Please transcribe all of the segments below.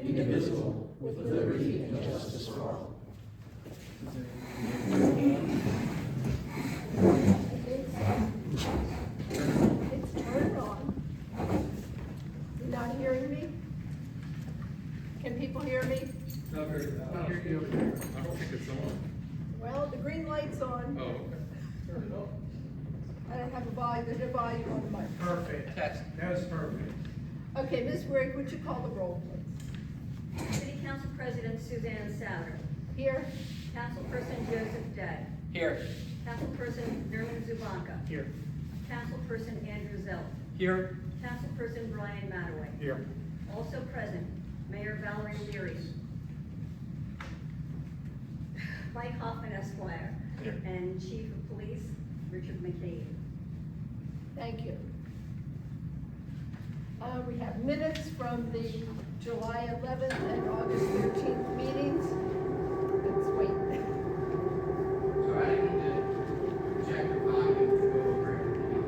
indivisible, with liberty and justice for all. It's turned on. You're not hearing me? Can people hear me? I don't think it's on. Well, the green light's on. Oh, okay. Turn it off. I don't have a volume, there's no volume on the mic. Perfect. That's perfect. Okay, Ms. Brigg, would you call the roll, please? City Council President Suzanne Souter. Here? Councilperson Joseph Day. Here. Councilperson Nerman Zubanka. Here. Councilperson Andrew Zelt. Here. Councilperson Brian Mataway. Here. Also present, Mayor Valerie Leary. Mike Hoffman Esquire. Here. And Chief of Police Richard McCabe. Thank you. We have minutes from the July 11th and August 13th meetings. Let's wait. So I need to check the volume to go over everything.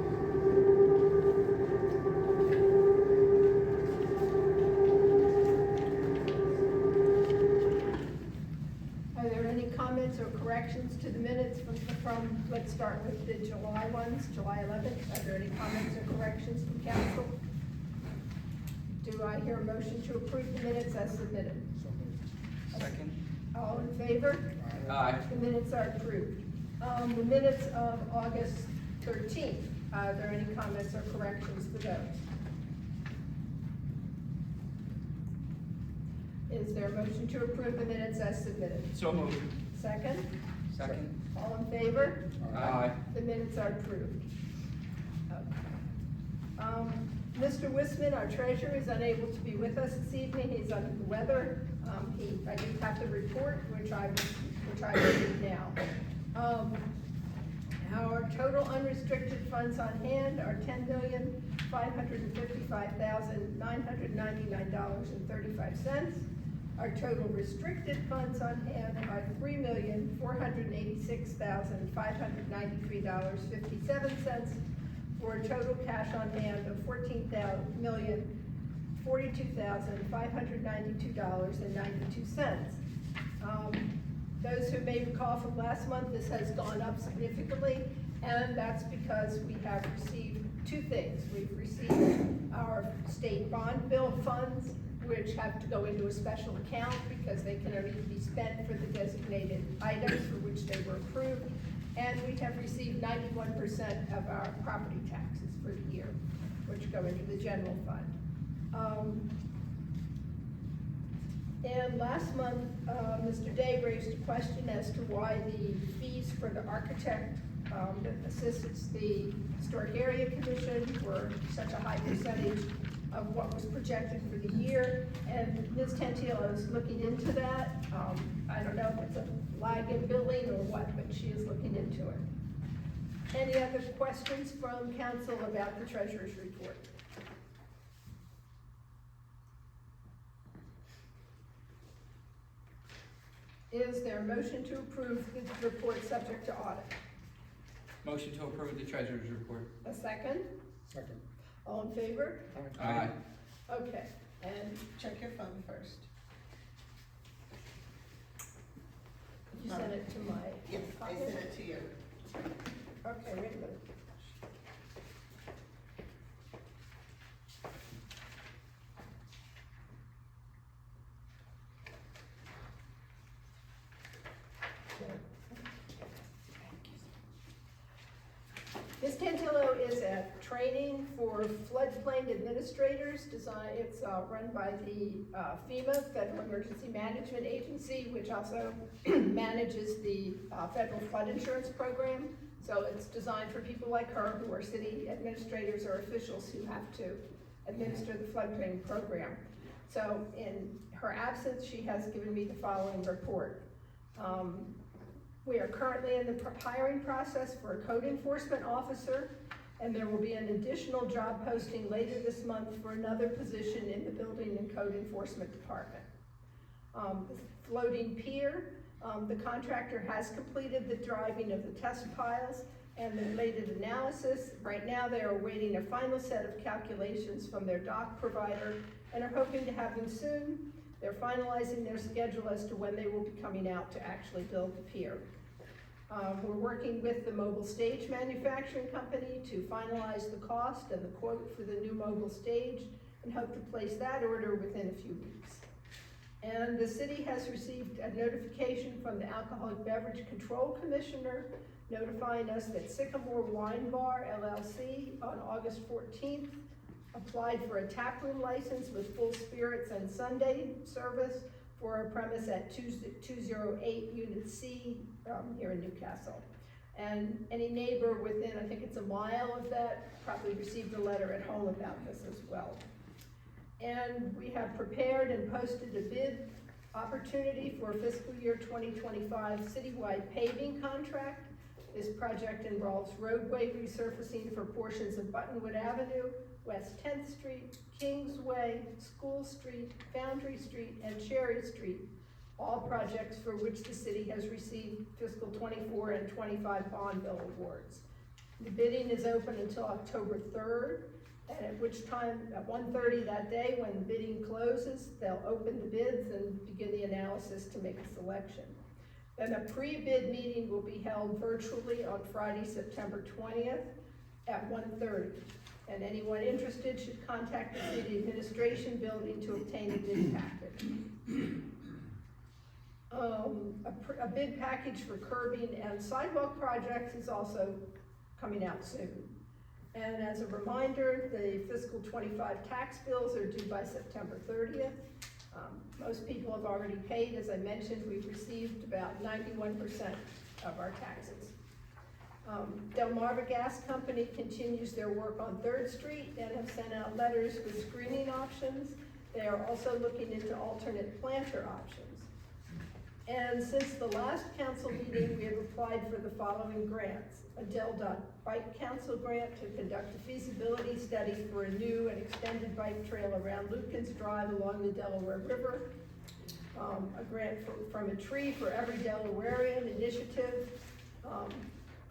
Are there any comments or corrections to the minutes from, let's start with the July ones, July 11th? Are there any comments or corrections from council? Do I hear a motion to approve the minutes as submitted? Second. All in favor? Aye. The minutes are approved. The minutes of August 13th, are there any comments or corrections to those? Is there a motion to approve the minutes as submitted? So moved. Second? Second. All in favor? Aye. The minutes are approved. Mr. Wisman, our treasurer, is unable to be with us this evening. He's under the weather. I do have the report, which I will read now. Our total unrestricted funds on hand are $10,555,999.35. Our total restricted funds on hand are $3,486,593.57, for a total cash on hand of $14,042,592.92. Those who may recall from last month, this has gone up significantly, and that's because we have received two things. We've received our state bond bill funds, which have to go into a special account because they can only be spent for the designated items for which they were approved. And we have received 91% of our property taxes for the year, which go into the general fund. And last month, Mr. Day raised a question as to why the fees for the architect that assists the Historic Area Commission were such a high percentage of what was projected for the year. And Ms. Tantillo is looking into that. I don't know if it's a lag in billing or what, but she is looking into it. Any other questions from council about the treasurer's report? Is there a motion to approve the report subject to audit? Motion to approve the treasurer's report. A second? Second. All in favor? Aye. Okay, and Check your phone first. you sent it to my. Yes, I sent it to you. Okay, wait a minute. Ms. Cantillo is at training for floodplain administrators. It's run by the FEMA, Federal Emergency Management Agency, which also manages the federal flood insurance program. So it's designed for people like her who are city administrators or officials who have to administer the floodplain program. So in her absence, she has given me the following report. We are currently in the hiring process for a code enforcement officer, and there will be an additional job posting later this month for another position in the Building and Code Enforcement Department. The floating pier, the contractor has completed the driving of the test piles and the related analysis. Right now, they are awaiting a final set of calculations from their dock provider, and are hoping to have them soon. They're finalizing their schedule as to when they will be coming out to actually build the pier. We're working with the mobile stage manufacturing company to finalize the cost and the quote for the new mobile stage, and hope to place that order within a few weeks. And the city has received a notification from the Alcoholic Beverage Control Commissioner notifying us that Sycamore Wine Bar LLC on August 14th applied for a taproom license with full spirits and Sunday service for a premise at 208 Unit C here in Newcastle. And any neighbor within, I think it's a mile of that, probably received a letter at home about this as well. And we have prepared and posted a bid opportunity for fiscal year 2025 citywide paving contract. This project involves roadway resurfacing for portions of Buttonwood Avenue, West 10th Street, Kingsway, School Street, Foundry Street, and Cherry Street, all projects for which the city has received fiscal 24 and 25 bond bill awards. The bidding is open until October 3rd, and at which time, at 1:30 that day, when the bidding closes, they'll open the bids and begin the analysis to make a selection. Then a pre-bid meeting will be held virtually on Friday, September 20th at 1:30. And anyone interested should contact the city administration building to obtain a bid package. A bid package for curbing and sidewalk projects is also coming out soon. And as a reminder, the fiscal 25 tax bills are due by September 30th. Most people have already paid. As I mentioned, we've received about 91% of our taxes. Delmarva Gas Company continues their work on 3rd Street and have sent out letters with screening options. They are also looking into alternate planter options. And since the last council meeting, we have applied for the following grants. A DelDOT Bike Council grant to conduct a feasibility study for a new and extended bike trail around Lukens Drive along the Delaware River. A grant from A Tree for Every Delawarean initiative.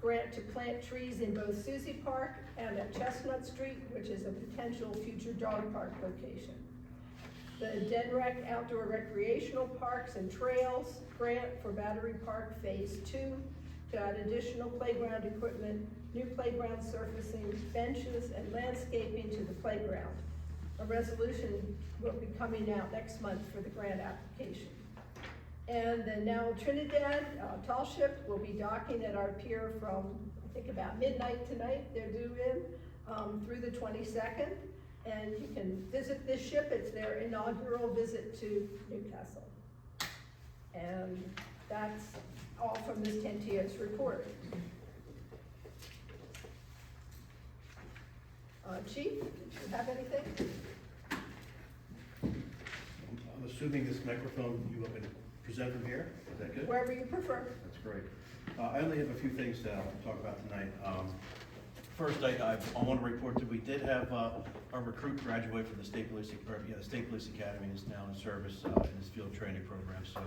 Grant to plant trees in both Suzie Park and at Chestnut Street, which is a potential future dog park location. The DenRec Outdoor Recreational Parks and Trails grant for Battery Park Phase 2 to add additional playground equipment, new playground surfacing, benches, and landscaping to the playground. A resolution will be coming out next month for the grant application. And the now Trinidad tall ship will be docking at our pier from, I think, about midnight tonight, they're due in, through the 22nd. And you can visit this ship. It's their inaugural visit to Newcastle. And that's all from Ms. Tantio's report. Chief, do you have anything? I'm assuming this microphone, you want me to present from here? Is that good? Wherever you prefer. That's great. I only have a few things to talk about tonight. First, I want to report that we did have our recruit graduate from the State Police Academy is now in service in his field training program. So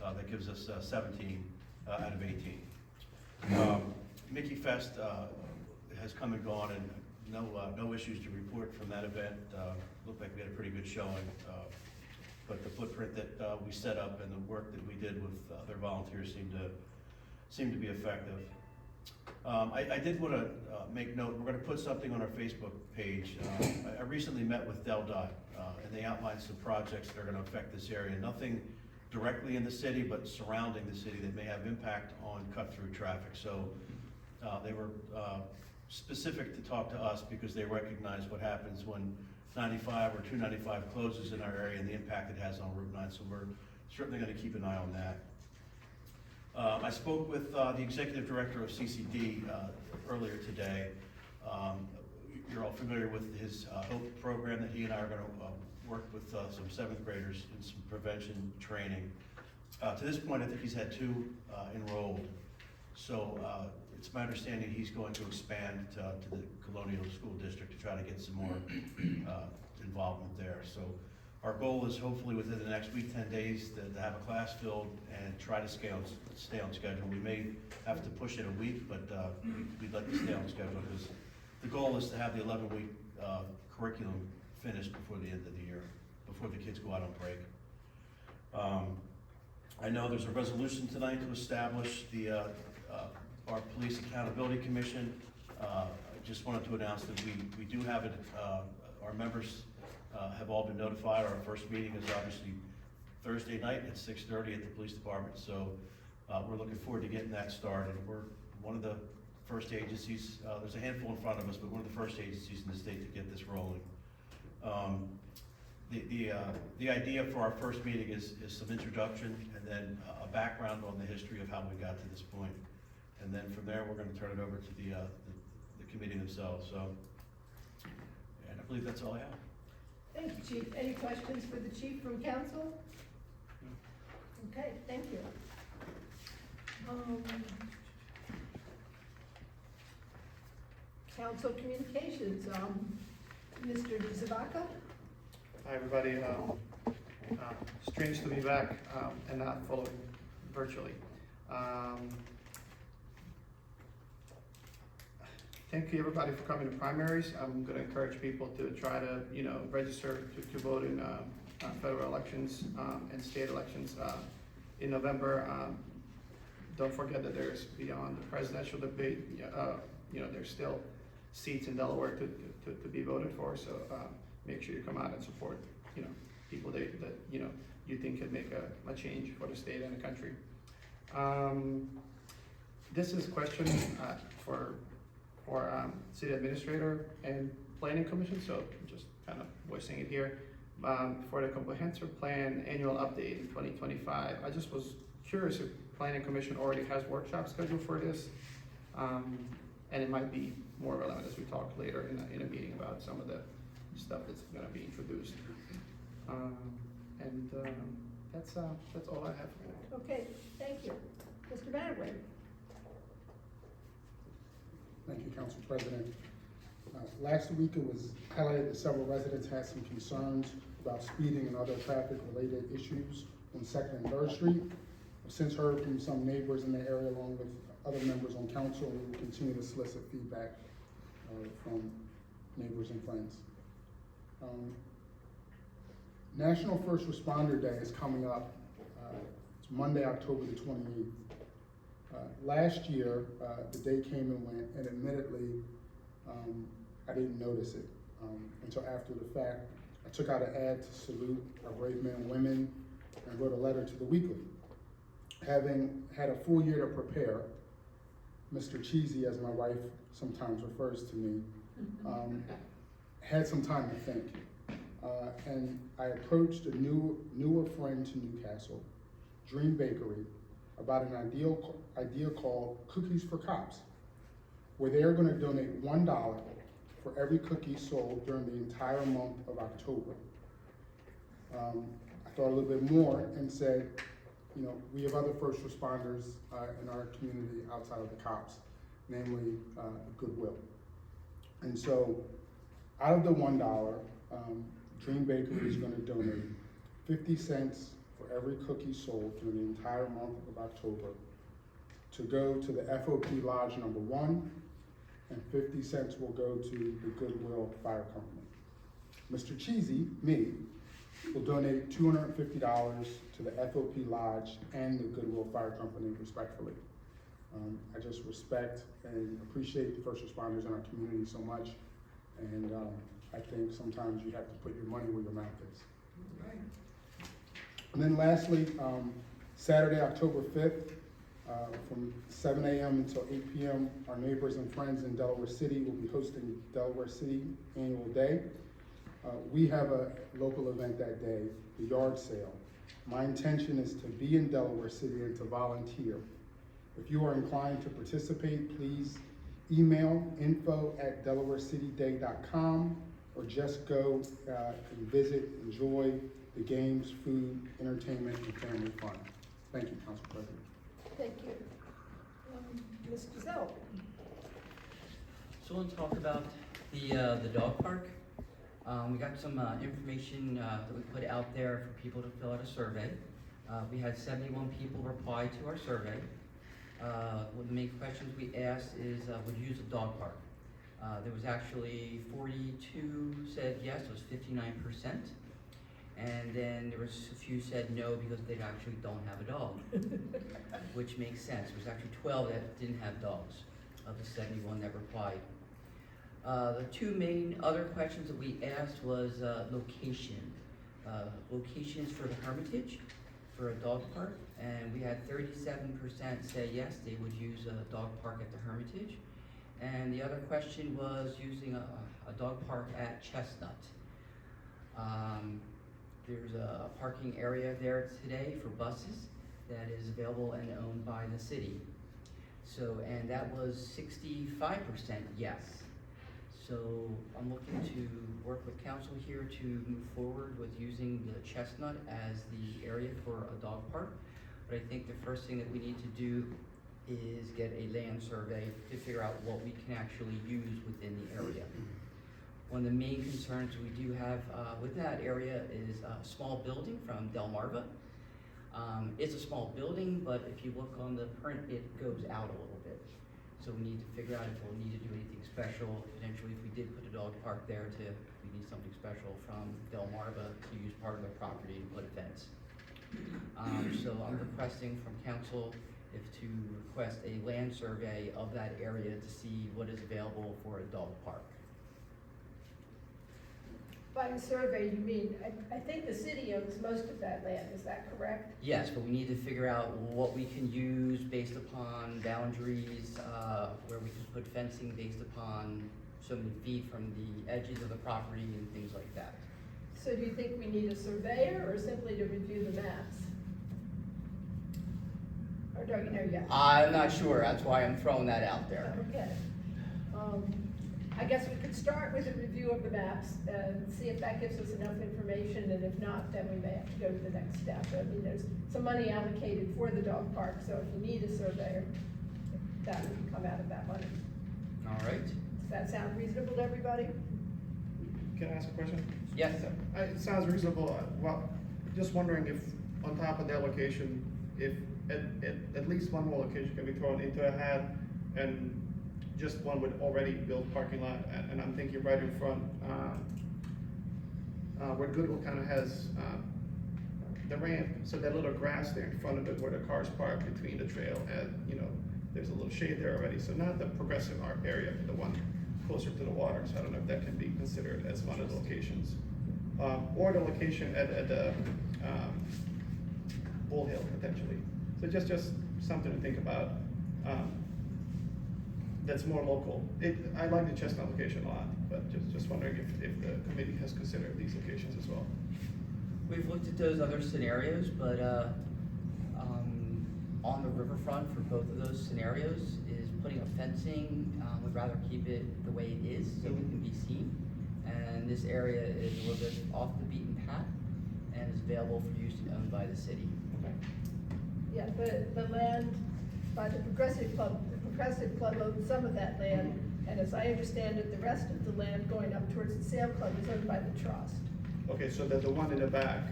that gives us 17 out of 18. Mickey Fest has come and gone, and no issues to report from that event. Looked like we had a pretty good showing. But the footprint that we set up and the work that we did with other volunteers seemed to be effective. I did want to make note, we're going to put something on our Facebook page. I recently met with DelDOT and they outlined some projects that are going to affect this area. Nothing directly in the city, but surrounding the city that may have impact on cut-through traffic. So they were specific to talk to us because they recognize what happens when 95 or 295 closes in our area and the impact it has on Route 9. So we're certainly going to keep an eye on that. I spoke with the executive director of CCD earlier today. You're all familiar with his HOPE program that he and I are going to work with some 7th graders in some prevention training. To this point, I think he's had 2 enrolled. So it's my understanding he's going to expand to the Colonial School District to try to get some more involvement there. So our goal is hopefully within the next week, 10 days, to have a class filled and try to stay on schedule. We may have to push it a week, but we'd like to stay on schedule because the goal is to have the 11-week curriculum finished before the end of the year. before the kids go out on break. I know there's a resolution tonight to establish our Police Accountability Commission. I just wanted to announce that we do have it, our members have all been notified. Our first meeting is obviously Thursday night at 6:30 at the police department, so we're looking forward to getting that started. We're one of the first agencies, there's a handful in front of us, but one of the first agencies in the state to get this rolling. The idea for our first meeting is some introduction and then a background on the history of how we got to this point. And then from there, we're gonna turn it over to the committee themselves, so. And I believe that's all I have. Thank you, Chief. Any questions for the chief from council? Okay, thank you. Council communications, Mr. Zabaka? Hi, everybody. Strange to be back and not following virtually. Thank you, everybody, for coming to primaries. I'm going to encourage people to try to, register to vote in federal elections and state elections in November. Don't forget that there's beyond the presidential debate. There's still seats in Delaware to be voted for. So make sure you come out and support, people that you think could make a change for the state and the country. This is a question for city administrator and planning commission, so I'm just kind of voicing it here. For the comprehensive plan annual update in 2025, I just was curious if planning commission already has workshops scheduled for this, and it might be more relevant as we talk later in a meeting about some of the stuff that's going to be introduced. That's all I have for you. Okay, thank you. Mr. Matterway? Thank you, Council President. Last week it was highlighted that several residents had some concerns about speeding and other traffic-related issues on 2nd and 3rd Street. I've since heard from some neighbors in the area along with other members on council, and we will continue to solicit feedback from neighbors and friends. National First Responder Day is coming up. It's Monday, October the 28th. Last year, the day came and went, and admittedly, I didn't notice it until after the fact. I took out an ad to salute our brave men and women and wrote a letter to the Weekly. Having had a full year to prepare, Mr. Cheesy, as my wife sometimes refers to me, had some time to think. And I approached a newer friend to Newcastle, Dream Bakery, about an idea called Cookies for Cops, where they're going to donate $1 for every cookie sold during the entire month of October. I thought a little bit more and said, we have other first responders in our community outside of the cops, namely Goodwill. And so out of the $1, Dream Bakery is going to donate 50 cents for every cookie sold during the entire month of October to go to the FOP Lodge number 1, and 50 cents will go to the Goodwill Fire Company. Mr. Cheesy, me, will donate $250 to the FOP Lodge and the Goodwill Fire Company, respectfully. I just respect and appreciate the first responders in our community so much, and I think sometimes you have to put your money where your mouth is. And then lastly, Saturday, October 5th, from 7 a.m. until 8 p.m., our neighbors and friends in Delaware City will be hosting Delaware City Annual Day. We have a local event that day, the yard sale. My intention is to be in Delaware City and to volunteer. If you are inclined to participate, please email info@delawarecityday.com or just go and visit, enjoy the games, food, entertainment, and family fun. Thank you, Council President. Thank you. Ms. Giselle? So let's talk about the dog park. We got some information that we put out there for people to fill out a survey. We had 71 people reply to our survey. One of the main questions we asked is, would you use a dog park? There was actually 42 said yes, it was 59%. And then there was a few said no because they actually don't have a dog, which makes sense. There was actually 12 that didn't have dogs of the 71 that replied. The two main other questions that we asked was location. Locations for the Hermitage, for a dog park, and we had 37% say yes, they would use a dog park at the Hermitage. And the other question was using a dog park at Chestnut. There's a parking area there today for buses that is available and owned by the city. So, and that was 65% yes. So I'm looking to work with council here to move forward with using the Chestnut as the area for a dog park. But I think the first thing that we need to do is get a land survey to figure out what we can actually use within the area. One of the main concerns we do have with that area is a small building from Delmarva. It's a small building, but if you look on the print, it goes out a little bit. So we need to figure out if we'll need to do anything special. Potentially, if we did put a dog park there, we need something special from Delmarva to use part of their property and put a fence. So I'm requesting from council if to request a land survey of that area to see what is available for a dog park. By a survey, you mean, I think the city owns most of that land, is that correct? Yes, but we need to figure out what we can use based upon boundaries, where we can put fencing based upon so many feet from the edges of the property and things like that. So do you think we need a surveyor or simply to review the maps? Or don't you know yet? I'm not sure, that's why I'm throwing that out there. Okay. I guess we could start with a review of the maps and see if that gives us enough information, and if not, then we may have to go to the next step. I mean, there's some money allocated for the dog park, so if you need a surveyor, that would come out of that money. All right, Does that sound reasonable to everybody? Can I ask a question? yes, It sounds reasonable. Well, just wondering if on top of that location, if at least one more location can be thrown into a hat and just one with already built parking lot, and I'm thinking right in front, where Goodwill kind of has, the ramp, so that little grass there in front of it where the cars park between the trail and, there's a little shade there already, so not the progressive art area, but the one closer to the water, so I don't know if that can be considered as one of the locations. Or the location at the, Bull Hill potentially. So just something to think about. That's more local. I like the Chestnut location a lot, but just wondering if the committee has considered these locations as well. we've looked at those other scenarios, but, on the riverfront for both of those scenarios is putting up fencing. We'd rather keep it the way it is so it can be seen. And this area is a little bit off the beaten path and is available for use and owned by the city. Yeah, the land by the Progressive Club owns some of that land, and as I understand it, the rest of the land going up towards the Sail Club is owned by the trust. Okay, so that the one in the back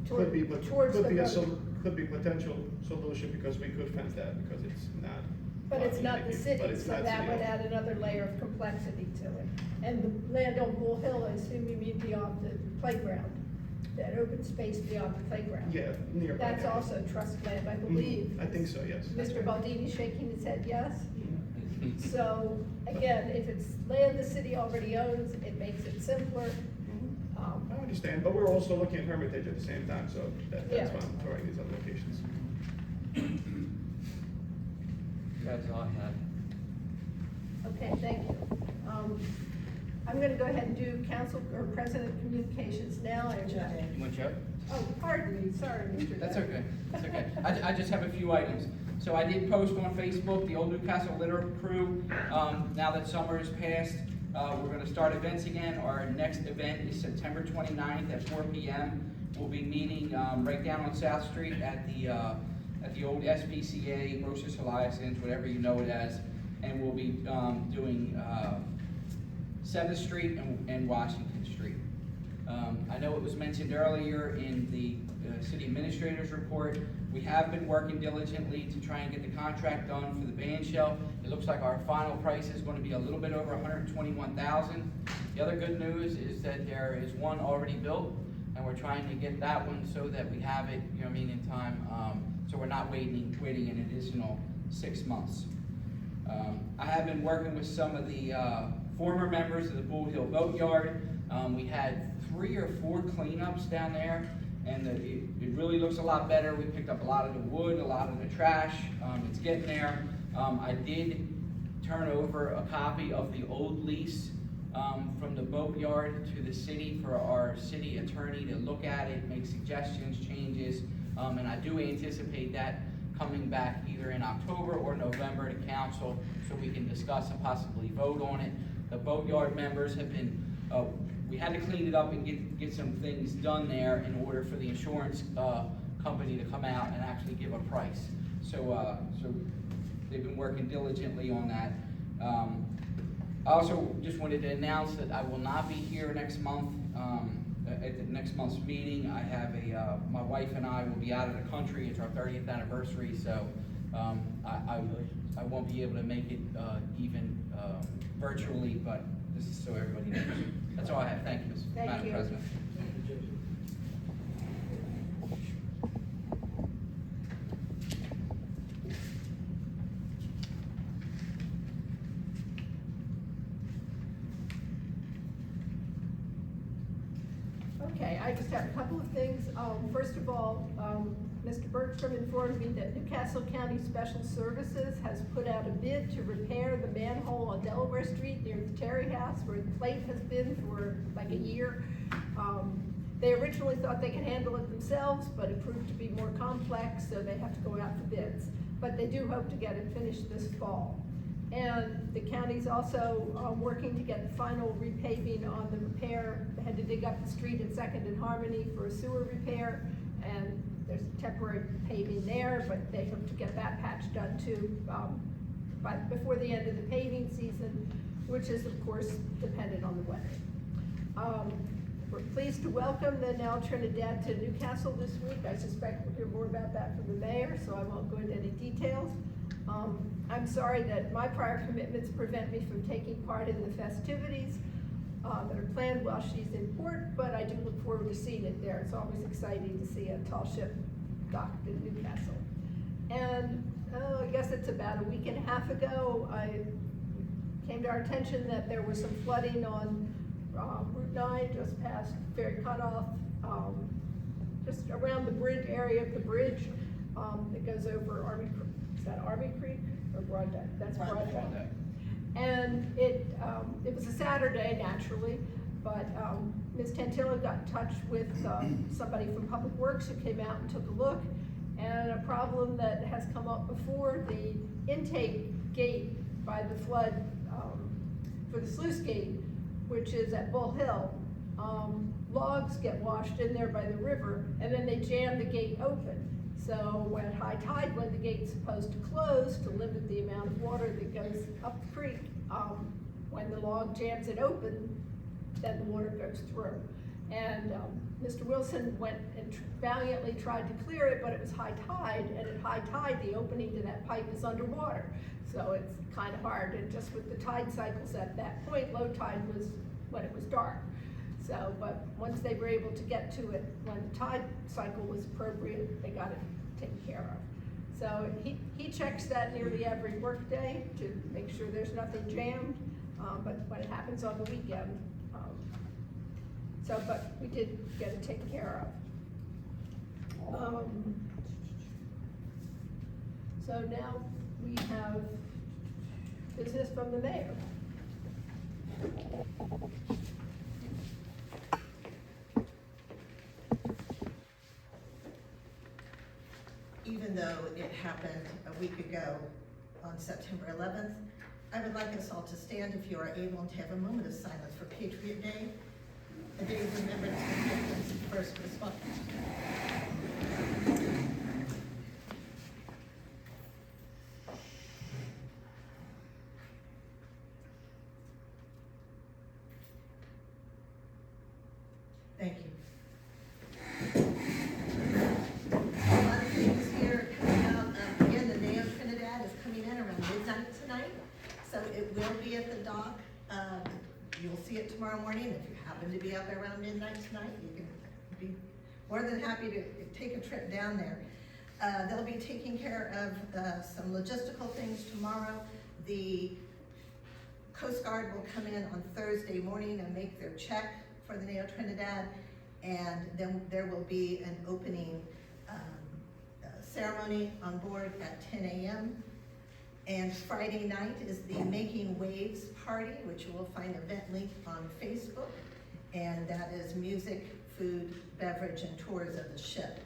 Toward- could be, but towards could the be a road. could be potential solution because we could fence that because it's not. But it's not the but city, it's so not that city would owned. add another layer of complexity to it. And the land on Bull Hill, I assume you mean beyond the playground, that open space beyond the playground. Yeah, nearby. That's there. also trust land, I believe. I think so, yes. Mr. Baldini shaking his head yes. So, again, if it's land the city already owns, it makes it simpler. I understand, but we're also looking at Hermitage at the same time, so that's Yeah. why I'm throwing these other locations. That's all I have. Okay, thank you. I'm gonna go ahead and do council or president communications now. You want Joe? Oh, pardon me, sorry, Mr. That's Dunn. okay, that's okay. I just have a few items. So I did post on Facebook, the Old Newcastle Litter Crew, now that summer is past, we're gonna start events again. Our next event is September 29th at 4 p.m. We'll be meeting, right down on South Street at the old SPCA, Rochus Eliasons, whatever you know it as. And we'll be, doing, 7th Street and Washington Street. I know it was mentioned earlier in the city administrator's report, we have been working diligently to try and get the contract done for the band shell. It looks like our final price is going to be a little bit over $121,000. The other good news is that there is one already built. and we're trying to get that one so that we have it, you know what I mean, in time, so we're not waiting an additional 6 months. I have been working with some of the former members of the Bull Hill Boatyard. We had 3 or 4 cleanups down there, and it really looks a lot better. We picked up a lot of the wood, a lot of the trash. It's getting there. I did turn over a copy of the old lease from the boatyard to the city for our city attorney to look at it, make suggestions, changes, and I do anticipate that coming back either in October or November to council so we can discuss and possibly vote on it. The boatyard members have been, we had to clean it up and get some things done there in order for the insurance company to come out and actually give a price. So they've been working diligently on that. I also just wanted to announce that I will not be here next month. At the next month's meeting, I have my wife and I will be out of the country. It's our 30th anniversary, so I won't be able to make it even virtually, but this is so everybody knows. That's all I have. Thank you, Thank Madam you. President. Okay, I just have a couple of things. First of all, Mr. Bergstrom informed me that Newcastle County Special Services has put out a bid to repair the manhole on Delaware Street near the Terry House where the plate has been for like a year. They originally thought they could handle it themselves, but it proved to be more complex, so they have to go out for bids. But they do hope to get it finished this fall. And the county's also working to get the final repaving on the repair. They had to dig up the street at 2nd and Harmony for a sewer repair, and there's temporary paving there, but they hope to get that patch done too before the end of the paving season, which is of course dependent on the weather. We're pleased to welcome the now Trinidad to Newcastle this week. I suspect we'll hear more about that from the mayor, so I won't go into any details. I'm sorry that my prior commitments prevent me from taking part in the festivities that are planned while she's in port, but I do look forward to seeing it there. It's always exciting to see a tall ship docked in Newcastle. And I guess it's about a week and a half ago, it came to our attention that there was some flooding on Route 9, just past Ferry Cutoff, just around the bridge area of the bridge that goes over Army Creek. Is that Army Creek or Broad Deck? That's Broad Deck. And it was a Saturday, naturally, but Ms. Tantillo got in touch with somebody from Public Works who came out and took a look, and a problem that has come up before, the intake gate by the flood for the sluice gate, which is at Bull Hill, logs get washed in there by the river, and then they jam the gate open. So at high tide, when the gate's supposed to close to limit the amount of water that goes up the creek, when the log jams it open, then the water goes through. And Mr. Wilson went and valiantly tried to clear it, but it was high tide, and at high tide, the opening to that pipe is underwater. So it's kind of hard, and just with the tide cycles at that point, low tide was when it was dark. So, but once they were able to get to it, when the tide cycle was appropriate, they got it taken care of. So he checks that nearly every workday to make sure there's nothing jammed, but when it happens on the weekend, but we did get it taken care of. So now we have business from the mayor. Even though it happened a week ago on September 11th, I would like us all to stand, if you are able, and to have a moment of silence for Patriot Day, a day of remembrance for victims and first responders. Thank you. A lot of things here coming out. Again, the Neo Trinidad is coming in around midnight tonight, so it will be at the dock. You'll see it tomorrow morning. If you happen to be out there around midnight tonight, you can be more than happy to take a trip down there. They'll be taking care of some logistical things tomorrow. The Coast Guard will come in on Thursday morning and make their check for the Neo Trinidad, and then there will be an opening ceremony on board at 10 a.m. And Friday night is the Making Waves party, which you will find event link on Facebook, and that is music, food, beverage, and tours of the ship.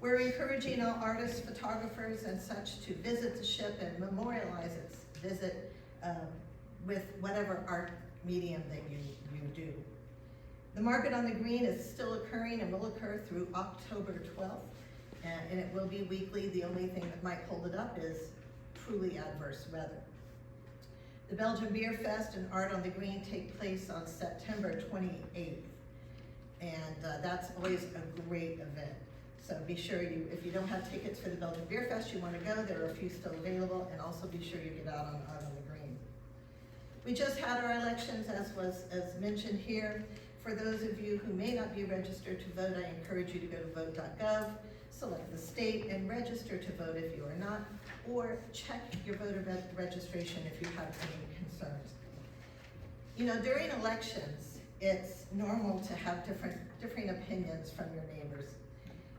We're encouraging all artists, photographers, and such to visit the ship and memorialize its visit with whatever art medium that you do. The Market on the Green is still occurring and will occur through October 12th, and it will be weekly. The only thing that might hold it up is truly adverse weather. The Belgian Beer Fest and Art on the Green take place on September 28th, and that's always a great event. So be sure if you don't have tickets for the Belgian Beer Fest, you want to go, there are a few still available, and also be sure you get out on the Green. We just had our elections, as mentioned here. For those of you who may not be registered to vote, I encourage you to go to vote.gov, select the state, and register to vote if you are not, or check your voter registration if you have any concerns. You know, during elections, it's normal to have differing opinions from your neighbors.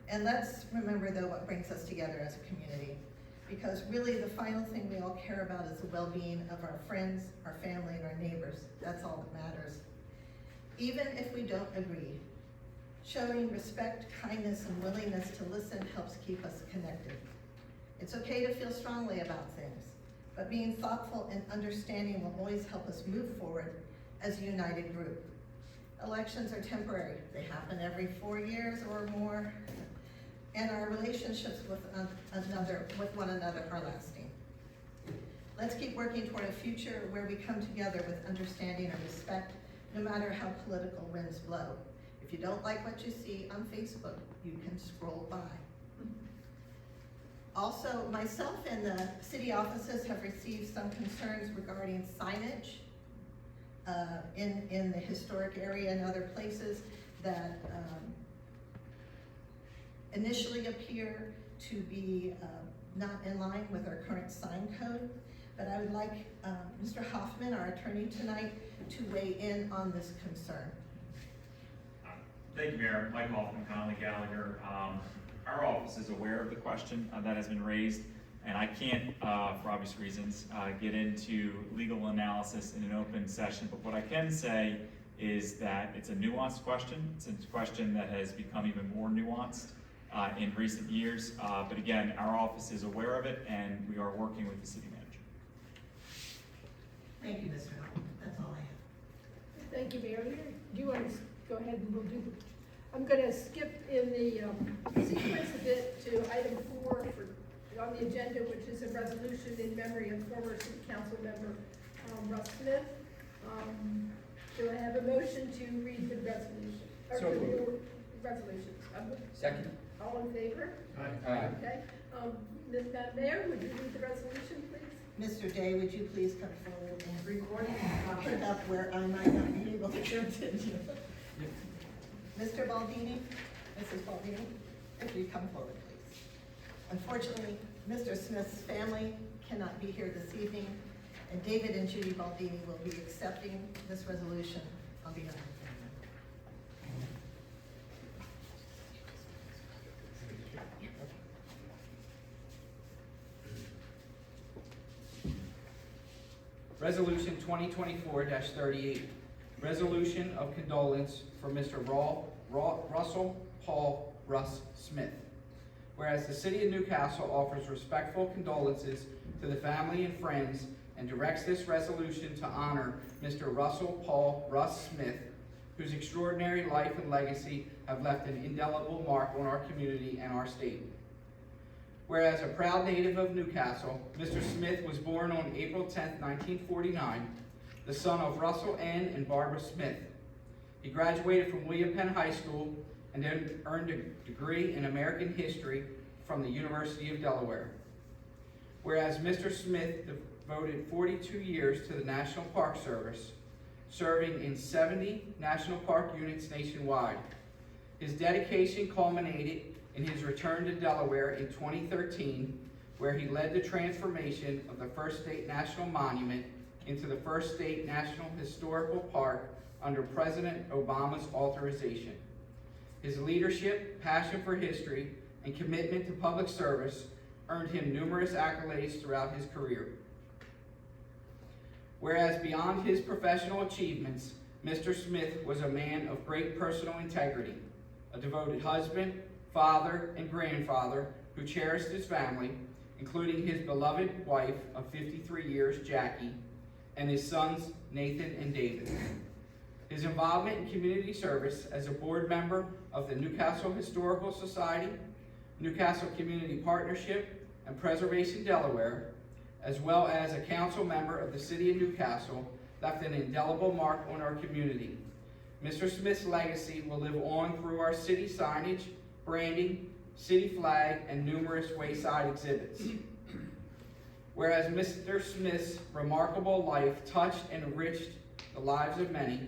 And let's remember, though, what brings us together as a community. Because really, the final thing we all care about is the well-being of our friends, our family, and our neighbors. That's all that matters. Even if we don't agree, showing respect, kindness, and willingness to listen helps keep us connected. It's okay to feel strongly about things, but being thoughtful and understanding will always help us move forward as a united group. Elections are temporary. They happen every 4 years or more, and our relationships with one another are lasting. Let's keep working toward a future where we come together with understanding and respect, no matter how political winds blow. If you don't like what you see on Facebook, you can scroll by. Also, myself and the city offices have received some concerns regarding signage in the historic area and other places that initially appear to be not in line with our current sign code. But I would like Mr. Hoffman, our attorney tonight, to weigh in on this concern. Thank you, Mayor. Mike Hoffman, Connolly Gallagher. Our office is aware of the question that has been raised, and I can't, for obvious reasons, get into legal analysis in an open session, but what I can say is that it's a nuanced question. It's a question that has become even more nuanced in recent years, but again, our office is aware of it, and we are working with the city manager. Thank you, Mr. Hoffman. That's all I have. Thank you, Mayor. Do you want to go ahead and we'll do I'm going to skip in the sequence a bit to item 4 on the agenda, which is a resolution in memory of former City Council member Russ Smith. Do I have a motion to read the resolution? So moved. Resolutions. Second. All in favor? Aye. Okay. Madam Mayor, would you read the resolution, please? Mr. Day, would you please come forward and pick up where I might not be able to continue? Mr. Baldini, Mrs. Baldini, if you come forward, please. Unfortunately, Mr. Smith's family cannot be here this evening, and David and Judy Baldini will be accepting this resolution on behalf of the family. Resolution 2024-38, resolution of condolence for Mr. Russell Paul Russ Smith. Whereas the City of Newcastle offers respectful condolences to the family and friends and directs this resolution to honor Mr. Russell Paul Russ Smith, whose extraordinary life and legacy have left an indelible mark on our community and our state. Whereas a proud native of Newcastle, Mr. Smith was born on April 10, 1949, the son of Russell N. and Barbara Smith. He graduated from William Penn High School and then earned a degree in American history from the University of Delaware. Whereas Mr. Smith devoted 42 years to the National Park Service, serving in 70 national park units nationwide. His dedication culminated in his return to Delaware in 2013, where he led the transformation of the First State National Monument into the First State National Historical Park under President Obama's authorization. His leadership, passion for history, and commitment to public service earned him numerous accolades throughout his career. Whereas beyond his professional achievements, Mr. Smith was a man of great personal integrity, a devoted husband, father, and grandfather who cherished his family, including his beloved wife of 53 years, Jackie, and his sons, Nathan and David. His involvement in community service as a board member of the Newcastle Historical Society, Newcastle Community Partnership, and Preservation Delaware, as well as a council member of the City of Newcastle, left an indelible mark on our community. Mr. Smith's legacy will live on through our city signage, branding, city flag, and numerous wayside exhibits. Whereas Mr. Smith's remarkable life touched and enriched the lives of many,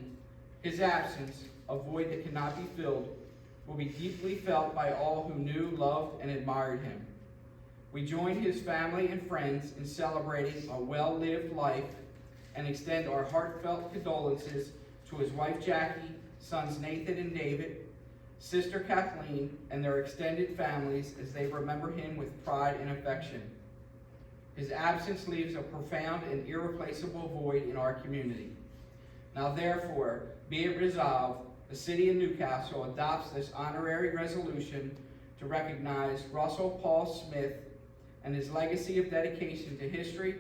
his absence, a void that cannot be filled, will be deeply felt by all who knew, loved, and admired him. We join his family and friends in celebrating a well-lived life and extend our heartfelt condolences to his wife Jackie, sons Nathan and David, sister Kathleen, and their extended families as they remember him with pride and affection. His absence leaves a profound and irreplaceable void in our community. Now therefore, be it resolved, the City of Newcastle adopts this honorary resolution to recognize Russell Paul Smith and his legacy of dedication to history,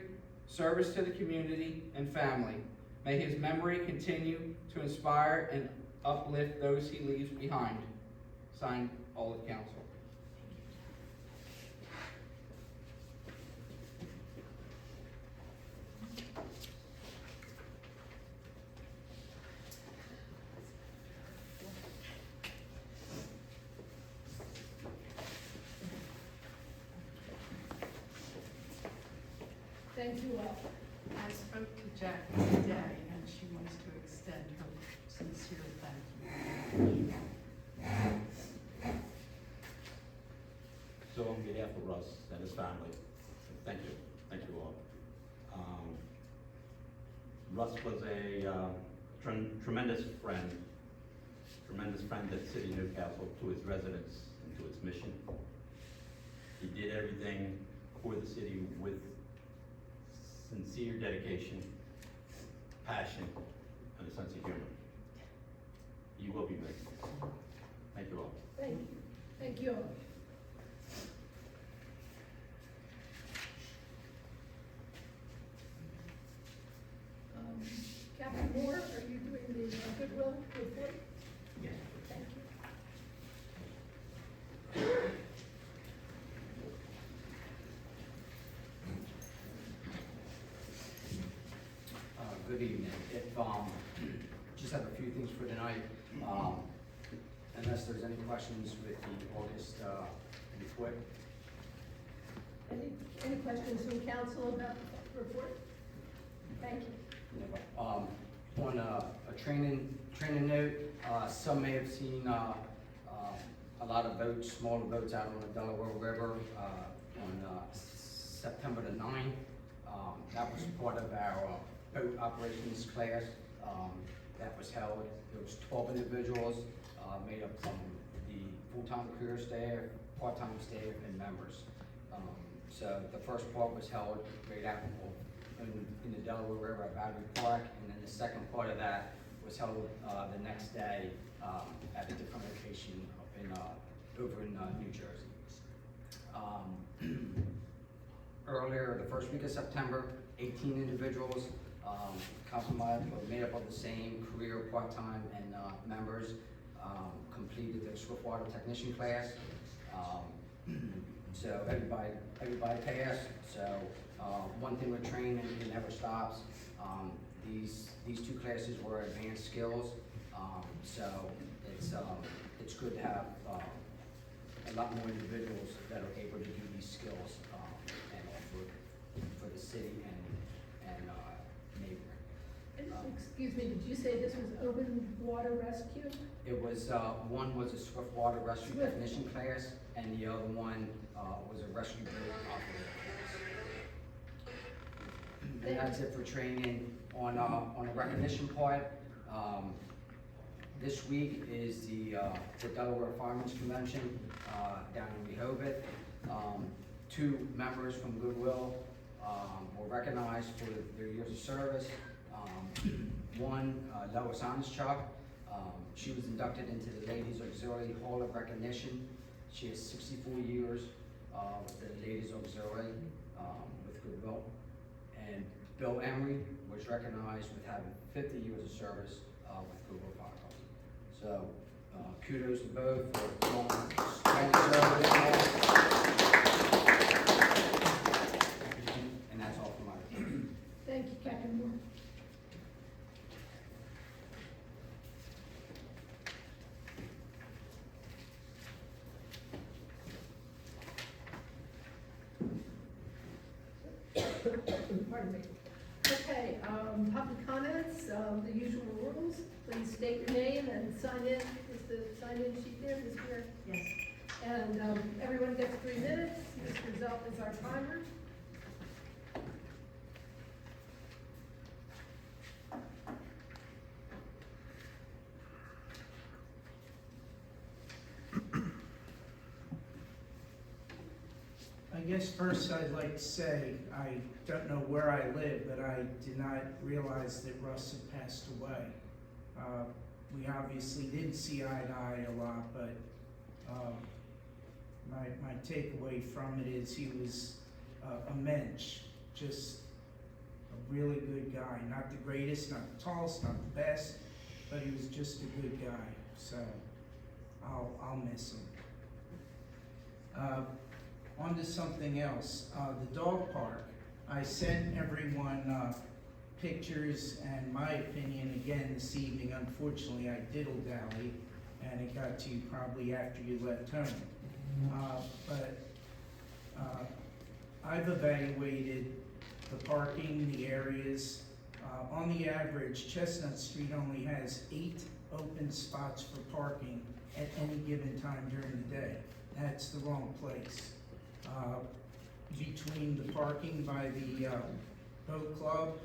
service to the community, and family. May his memory continue to inspire and uplift those he leaves behind. Signed, all of council. Thank you all. I spoke to Jackie today, and she wants to extend her sincere thank you. So on behalf of Russ and his family, thank you all. Russ was a tremendous friend to the City of Newcastle, to its residents and to its mission. He did everything for the city with sincere dedication, passion, and a sense of humor. You will be missed. Thank you all. Thank you. Thank you all. Captain Moore, are you doing the Goodwill report? Yes. Thank you. Good evening. Just have a few things for tonight. Unless there's any questions with the August report. Any questions from council about the report? Thank you. On a training note, some may have seen a lot of boats, smaller boats out on the Delaware River on September the 9th. That was part of our boat operations class that was held. There was 12 individuals made up from the full-time career staff, part-time staff, and members. So the first part was held right out in the Delaware River at Battery Park, and then the second part of that was held the next day at a different location up in over in New Jersey. Earlier, the first week of September, 18 individuals comprised or made up of the same career, part-time, and members completed the Swiftwater Technician class. So everybody passed. So one thing with training, it never stops. These two classes were advanced skills. So it's good to have a lot more individuals that are able to do these skills and for the city and neighboring. Excuse Excuse me, did you say this was open water rescue? It was, one was a swift water rescue Swift. technician class, and the other one, was a rescue boat operator class. And that's it for training. On the recognition part, this week is the Delaware Firemen's Convention, down in Rehoboth. 2 members from Goodwill, were recognized for their years of service. One, Lois Onischuk, she was inducted into the Ladies Auxiliary Hall of Recognition. She has 64 years, with the Ladies Auxiliary, with Goodwill. And Bill Emery was recognized with having 50 years of service, with Goodwill Fire Company. So, kudos to both for long service. And that's all for my report. Thank you, Captain Moore. Pardon me. Okay, public comments, the usual rules. Please state your name and sign in. Is the sign-in sheet there, Ms. Greer? Yes. And everyone gets 3 minutes. Mr. Zelf is our timer. I guess first I'd like to say, I don't know where I live, but I did not realize that Russ had passed away. We obviously didn't see eye to eye a lot, but my takeaway from it is he was a mensch, just a really good guy. Not the greatest, not the tallest, not the best, but he was just a good guy. So I'll miss him. On to something else. The dog park. I sent everyone pictures and my opinion again this evening. Unfortunately, I diddle-dally, and it got to you probably after you left home. But I've evaluated the parking, the areas. On the average, Chestnut Street only has 8 open spots for parking at any given time during the day. That's the wrong place. Between the parking by the boat club,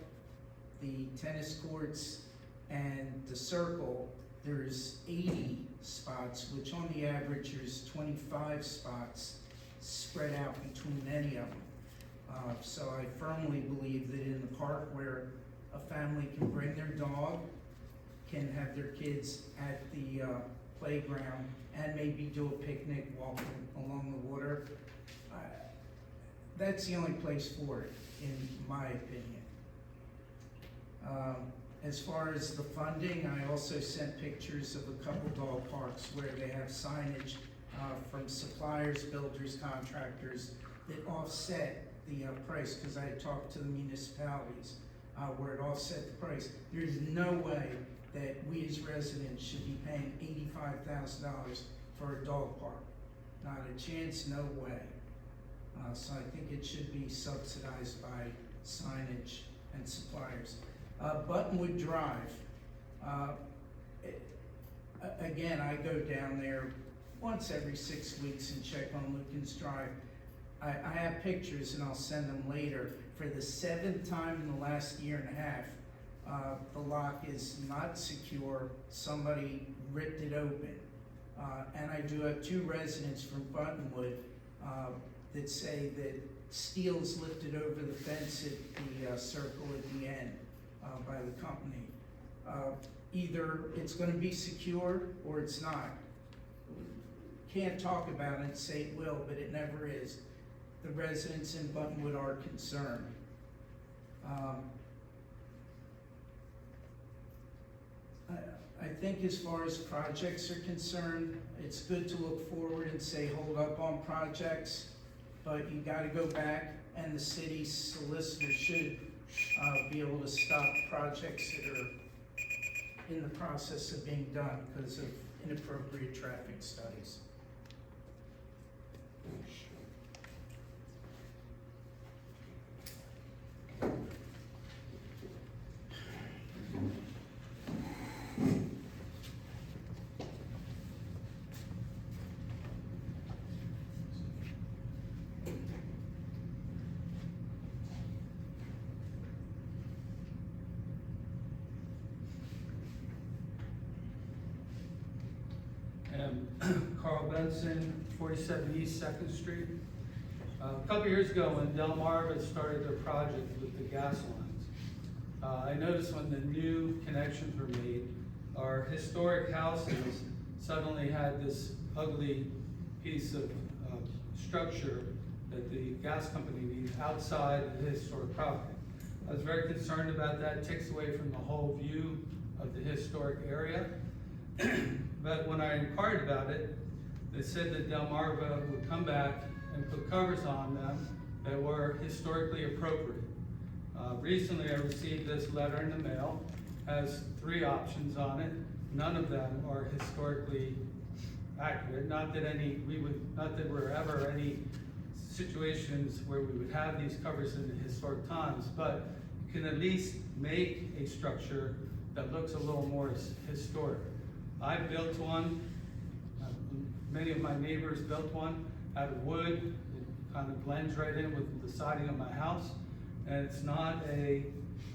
the tennis courts, and the circle, there's 80 spots, which on the average there's 25 spots spread out between any of them. So I firmly believe that in the park where a family can bring their dog, can have their kids at the playground, and maybe do a picnic walking along the water, that's the only place for it, in my opinion. As far as the funding, I also sent pictures of a couple dog parks where they have signage from suppliers, builders, contractors that offset the price, because I had talked to the municipalities where it offset the price. There's no way that we as residents should be paying $85,000 for a dog park. Not a chance, no way. So I think it should be subsidized by signage and suppliers. Buttonwood Drive. Again, I go down there once every 6 weeks and check on Lucan's Drive. I have pictures and I'll send them later. For the 7th time in the last year and a half, the lock is not secure. Somebody ripped it open. And I do have 2 residents from Buttonwood that say that steel's lifted over the fence at the circle at the end by the company. Either it's going to be secure or it's not. Can't talk about it and say it will, but it never is. The residents in Buttonwood are concerned. I think as far as projects are concerned, it's good to look forward and say hold up on projects, but you gotta go back and the city's solicitor should be able to stop projects that are in the process of being done because of inappropriate traffic studies. Carl Benson, 47 East 2nd Street. A couple years ago, when Delmarva started their project with the gas lines, I noticed when the new connections were made, our historic houses suddenly had this ugly piece of structure that the gas company needs outside the historic property. I was very concerned about that. It takes away from the whole view of the historic area. But when I inquired about it, they said that Delmarva would come back and put covers on them that were historically appropriate. Recently I received this letter in the mail, has 3 options on it. None of them are historically accurate. Not that we're ever any situations where we would have these covers in the historic times, but you can at least make a structure that looks a little more historic. I built one, many of my neighbors built one out of wood. It kind of blends right in with the siding of my house, and it's not a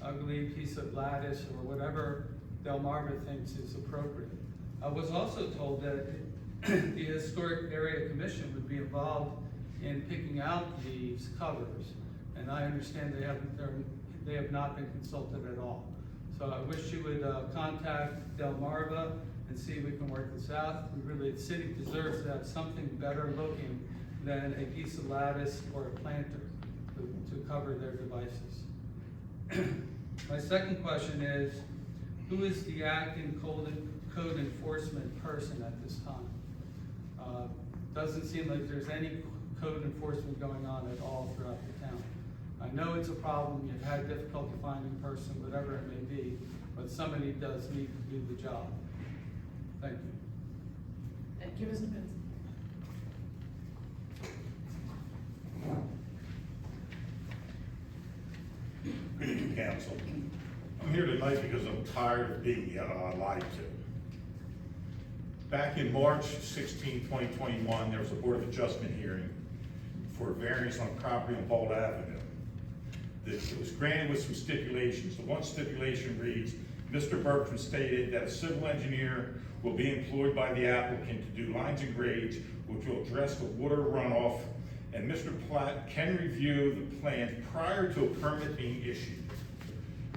ugly piece of lattice or whatever Delmarva thinks is appropriate. I was also told that the Historic Area Commission would be involved in picking out these covers, and I understand they have not been consulted at all. So I wish you would contact Delmarva and see if we can work this out. The city deserves to have something better looking than a piece of lattice or a planter to cover their devices. My second question is, who is the acting code enforcement person at this time? Doesn't seem like there's any code enforcement going on at all throughout the town. I know it's a problem, you've had difficulty finding a person, whatever it may be, but somebody does need to do the job. Thank you. And give us a minute. Good evening, council. I'm here tonight because I'm tired of being lied to. Back in March 16, 2021, there was a Board of Adjustment hearing for a variance on property on Bald Avenue. It was granted with some stipulations. The one stipulation reads, Mr. Bertram stated that a civil engineer will be employed by the applicant to do lines and grades which will address the water runoff, and Mr. Platt can review the plan prior to a permit being issued.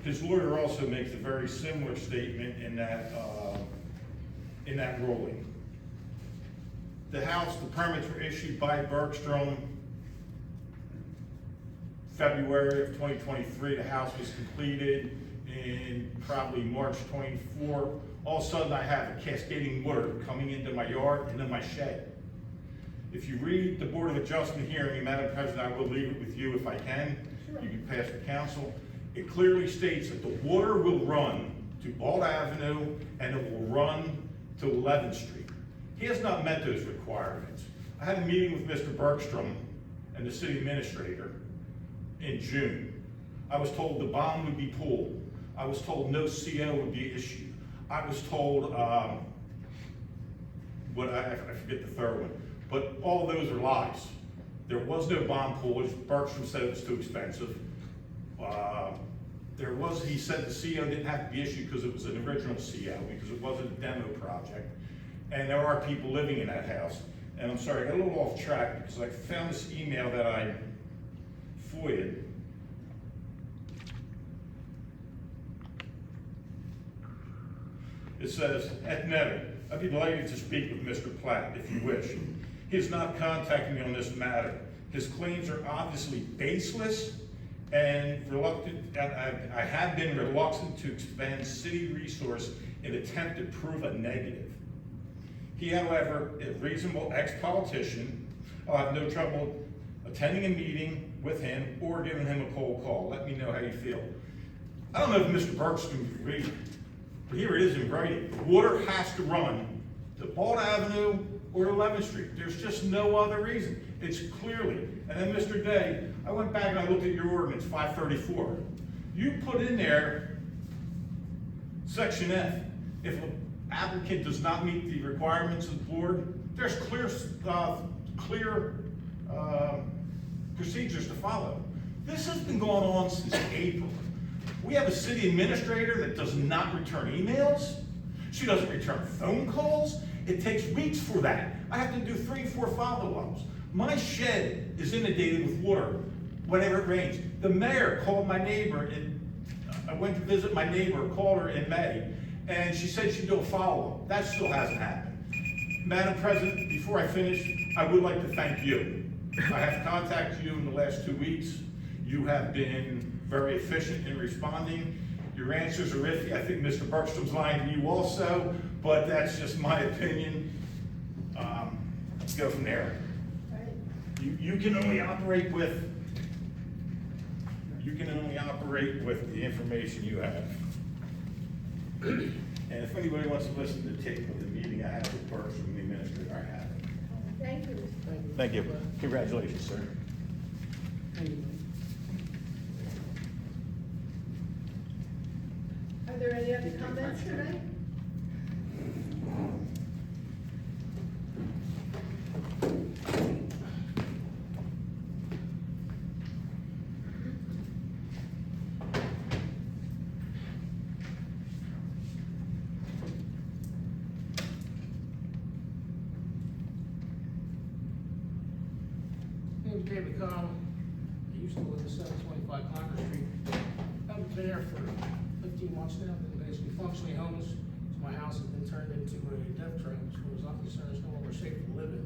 His lawyer also makes a very similar statement in that ruling. The permits were issued by Bergstrom February of 2023. The house was completed in probably March 24. All of a sudden I have a cascading water coming into my yard and in my shed. If you read the Board of Adjustment hearing, Madam President, I will leave it with you if I can. Sure. You can pass the council. It clearly states that the water will run to Bald Avenue and it will run to 11th Street. He has not met those requirements. I had a meeting with Mr. Bergstrom and the city administrator in June. I was told the bond would be pulled. I was told no CO would be issued. I was told, I forget the third one, but all of those are lies. There was no bond pull. Bergstrom said it was too expensive. He said the CO didn't have to be issued because it was an original CO, because it wasn't a demo project. And there are people living in that house. And I'm sorry, I got a little off track because I found this email that I FOIA'd. It says, at Netter, I'd be delighted to speak with Mr. Platt if you wish. He has not contacted me on this matter. His claims are obviously baseless and reluctant. I have been reluctant to expend city resource in an attempt to prove a negative. He, however, is a reasonable ex-politician. I'll have no trouble attending a meeting with him or giving him a cold call. Let me know how you feel. I don't know if Mr. Bergstrom can read it, but here it is in writing. Water has to run to Bald Avenue or 11th Street. There's just no other reason. It's clearly, and then Mr. Day, I went back and I looked at your ordinance, 534. You put in there, section F, if an applicant does not meet the requirements of the board, there's clear procedures to follow. This has been going on since April. We have a city administrator that does not return emails. She doesn't return phone calls. It takes weeks for that. I have to do 3, 4 follow-ups. My shed is inundated with water whenever it rains. The mayor called my neighbor, and I went to visit my neighbor, called her in May, and she said she'd do a follow-up. That still hasn't happened. Madam President, before I finish, I would like to thank you. I have contacted you in the last 2 weeks. You have been very efficient in responding. Your answers are iffy. I think Mr. Bergstrom's lying to you also, but that's just my opinion. Let's go from there. You can only operate with the information you have. And if anybody wants to listen to the tape of the meeting I had with Bergstrom, the administrator, I have it. Thank you. Thank you. Congratulations, sir. Are there any other comments tonight? My name's David Connell. I used to live at 725 Congress Street. I've been there for 15 months now, been basically functionally homeless. So my house has been turned into a death trap as far as I'm concerned. It's no longer safe to live in.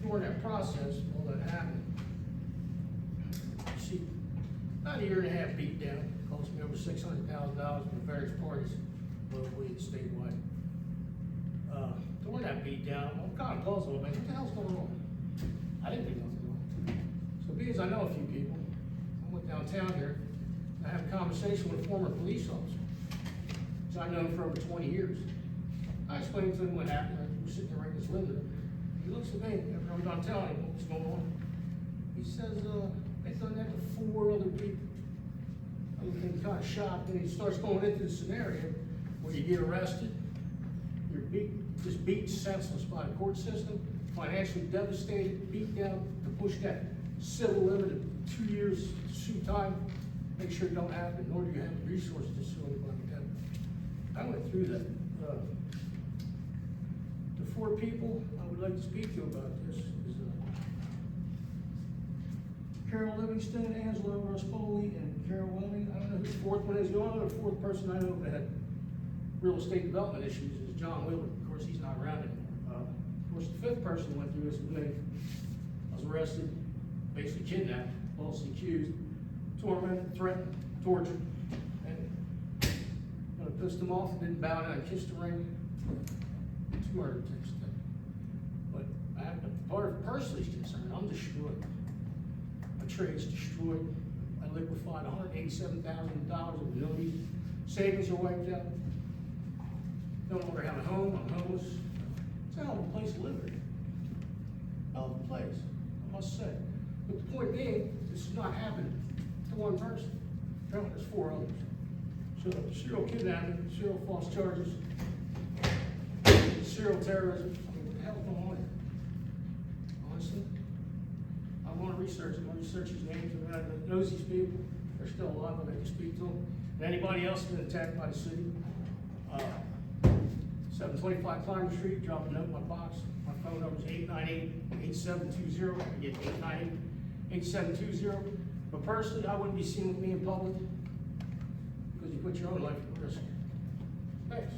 During that process, all that happened, she, about a year and a half beat down, cost me over $600,000 from various parties, locally and statewide. During that beat down, I'm kind of puzzled, man, what the hell's going on? I didn't do nothing wrong. So because I know a few people, I went downtown here, I had a conversation with a former police officer, which I've known for over 20 years. I explained to him what happened, I was sitting there right in his living room. He looks at me, after I'm done telling him what's going on. He says, they've done that to 4 other people. I was getting kind of shocked, and he starts going into the scenario where you get arrested, you're just beat senseless by the court system, financially devastated, beat down to push that civil limit of 2 years to sue time, make sure it don't happen, nor do you have the resources to sue anybody again. I went through that. The 4 people I would like to speak to about this is Carol Livingston, Angela Rospoli, and Carol Willing. I don't know who the 4th one is. The only other 4th person I know that had real estate development issues is John Wheeler. Of course, he's not around anymore. Of course, the 5th person who went through this with me. I was arrested, basically kidnapped, falsely accused, tormented, threatened, tortured, and when I pissed him off, didn't bow down and kissed the ring. 2 murder attempts. But as far as personally is concerned, I'm destroyed. My trade's destroyed. I liquefied $187,000 of annuities. Savings are wiped out. No longer have a home. I'm homeless. It's a hell of a place to live in. Hell of a place, I must say. But the point being, this is not happening to one person. Apparently there's 4 others. So serial kidnapping, serial false charges, serial terrorism. I mean, what the hell is going on here? Honestly, I want to research it. I want to research these names. Everybody that knows these people, they're still alive, but I can speak to them. And anybody else been attacked by the city? 725 Climber Street, drop a note in my box. My phone number is 898-8720. Again, 898-8720. But personally, I wouldn't be seen with me in public because you put your own life at risk. Thanks.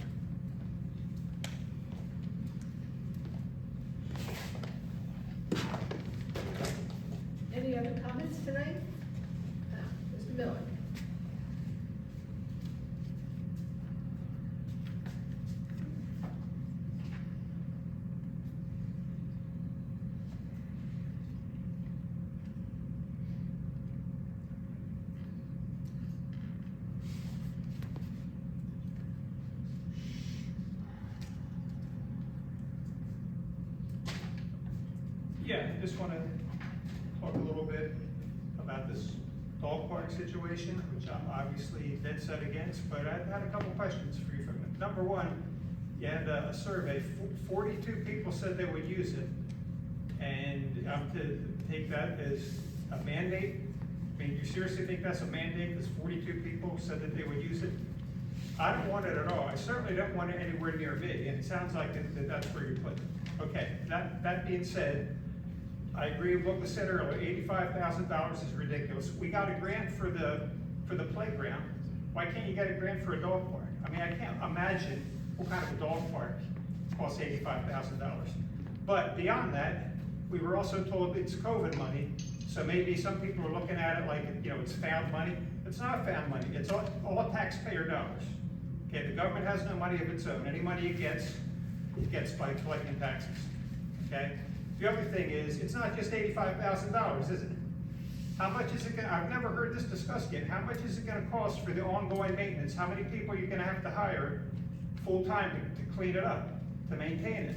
Any other comments tonight? Mr. Miller? Yeah, just want to talk a little bit about this dog park situation, which I'm obviously dead set against, but I had a couple questions for you. Number one, you had a survey, 42 people said they would use it, and I'm to take that as a mandate? I mean, do you seriously think that's a mandate, because 42 people said that they would use it? I don't want it at all. I certainly don't want it anywhere near me, and it sounds like that's where you're putting it. Okay, that being said, I agree with what was said earlier, $85,000 is ridiculous. We got a grant for the playground. Why can't you get a grant for a dog park? I mean, I can't imagine what kind of a dog park costs $85,000. But beyond that, we were also told it's COVID money, so maybe some people are looking at it like, you know, it's found money. It's not found money, it's all taxpayer dollars. Okay, the government has no money of its own. Any money it gets by collecting taxes, okay? The other thing is, it's not just $85,000, is it? How much is it gonna, I've never heard this discussed yet, how much is it gonna cost for the ongoing maintenance? How many people are you gonna have to hire full-time to clean it up, to maintain it,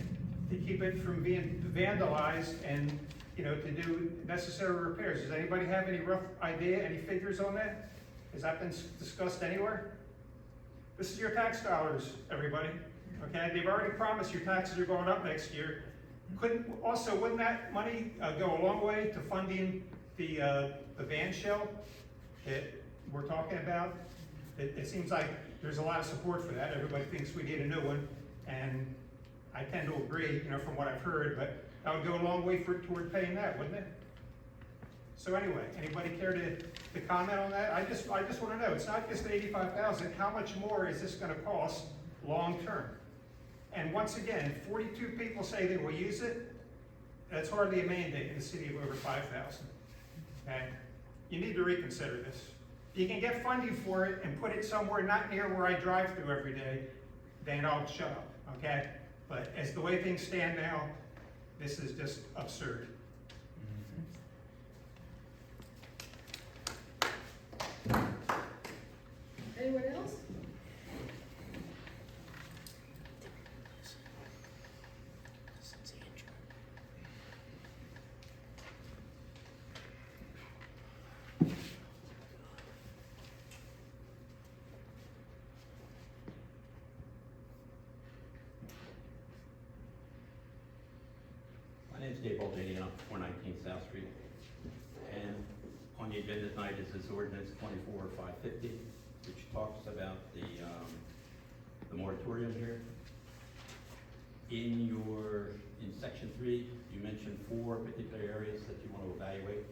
to keep it from being vandalized and, you know, to do necessary repairs? Does anybody have any rough idea, any figures on that? Has that been discussed anywhere? This is your tax dollars, everybody, okay? They've already promised your taxes are going up next year. Wouldn't that money go a long way to funding the van shell that we're talking about? It seems like there's a lot of support for that. Everybody thinks we need a new one, and I tend to agree, you know, from what I've heard, but that would go a long way toward paying that, wouldn't it? So anyway, anybody care to comment on that? I just want to know, it's not just $85,000, how much more is this going to cost long-term? And once again, 42 people say they will use it. That's hardly a mandate in a city of over 5,000. Okay? You need to reconsider this. You can get funding for it and put it somewhere not near where I drive through every day, then I'll shut up, okay? But as the way things stand now, this is just absurd. Anyone else? My name's Dave Baldini, and I'm 419 South Street. And on the agenda tonight is this ordinance 24-550, which talks about the moratorium here. In section 3, you mentioned 4 particular areas that you want to evaluate.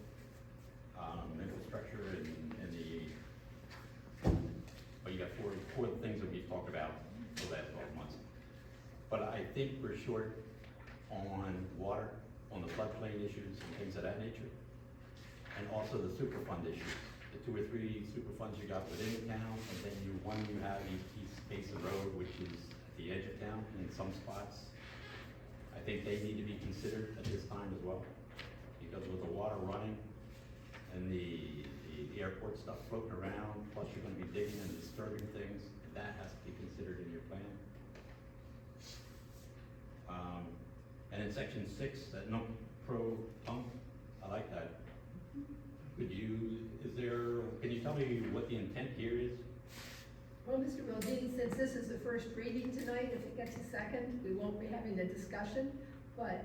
Infrastructure and you got four things that we've talked about for the last 12 months. But I think we're short on water, on the floodplain issues and things of that nature. And also the Superfund issues, the 2 or 3 Superfunds you got within the town, and then you have East Basin Road, which is at the edge of town in some spots. I think they need to be considered at this time as well, because with the water running and the airport stuff floating around, plus you're gonna be digging and disturbing things, that has to be considered in your plan. And in section 6, that no pro pump, I like that. Can you tell me what the intent here is? Well, Mr. Baldini, since this is the first reading tonight, if it gets a second, we won't be having a discussion. But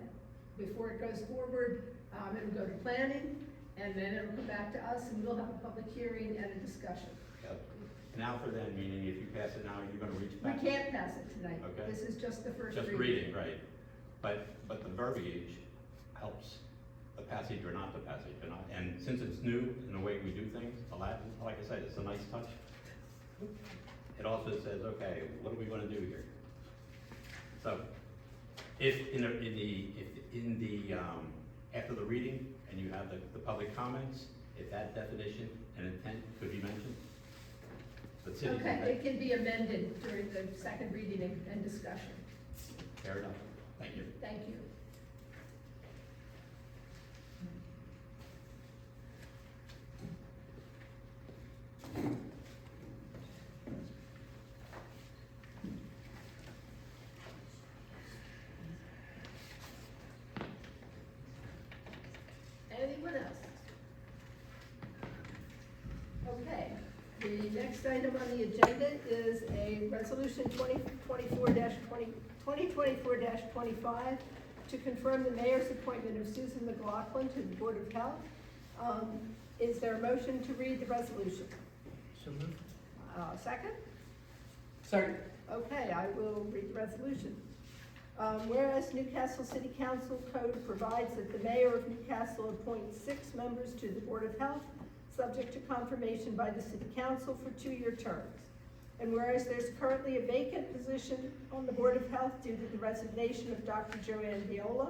before it goes forward, it'll go to planning, and then it'll come back to us, and we'll have a public hearing and a discussion. Now for then, meaning if you pass it now, you're gonna reach We back? can't pass it tonight. Okay. This is just the first reading. Just reading, right. But the verbiage helps the passage or not the passage, and since it's new in the way we do things, like I said, it's a nice touch. It also says, okay, what are we gonna do here? So, if after the reading, and you have the public comments, if that definition and intent could be mentioned, the city. Okay, it can be amended during the second reading and discussion. Fair enough, thank you. Thank you. Anyone else? Okay, the next item on the agenda is a resolution 2024-25 to confirm the mayor's appointment of Susan McLaughlin to the Board of Health. Is there a motion to read the resolution? So moved. Second? Second. Okay, I will read the resolution. Whereas Newcastle City Council Code provides that the mayor of Newcastle appoints 6 members to the Board of Health, subject to confirmation by the City Council for 2-year terms. And whereas there's currently a vacant position on the Board of Health due to the resignation of Dr. Joanne Viola,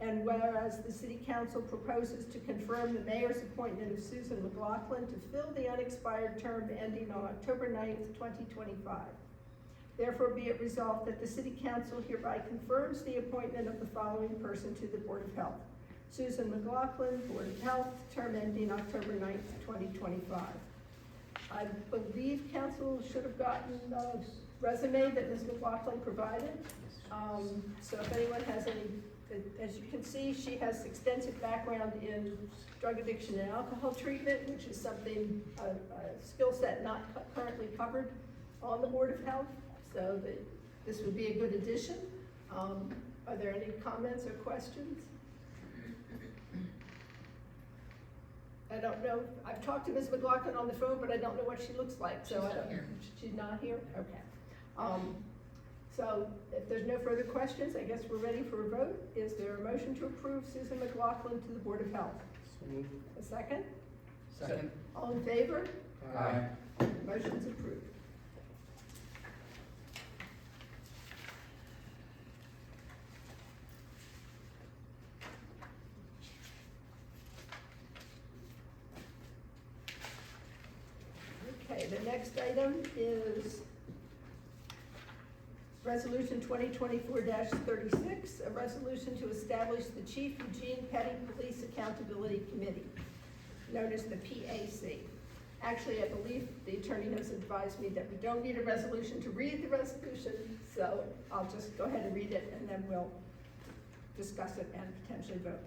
and whereas the City Council proposes to confirm the mayor's appointment of Susan McLaughlin to fill the unexpired term ending on October 9th, 2025. Therefore be it resolved that the City Council hereby confirms the appointment of the following person to the Board of Health. Susan McLaughlin, Board of Health, term ending October 9th, 2025. I believe council should have gotten the resume that Ms. McLaughlin provided. So if anyone has any, as you can see, she has extensive background in drug addiction and alcohol treatment, which is something, a skill set not currently covered on the Board of Health. So that this would be a good addition. Are there any comments or questions? I don't know, I've talked to Ms. McLaughlin on the phone, but I don't know what she looks like, so I don't, she's not here? Okay. So if there's no further questions, I guess we're ready for a vote. Is there a motion to approve Susan McLaughlin to the Board of Health? So moved. A second? Second. All in favor? Aye. Motion's approved. Okay, the next item is Resolution 2024-36, a resolution to establish the Chief Eugene Petty Police Accountability Committee, known as the PAC. Actually, I believe the attorney has advised me that we don't need a resolution to read the resolution, so I'll just go ahead and read it and then we'll discuss it and potentially vote.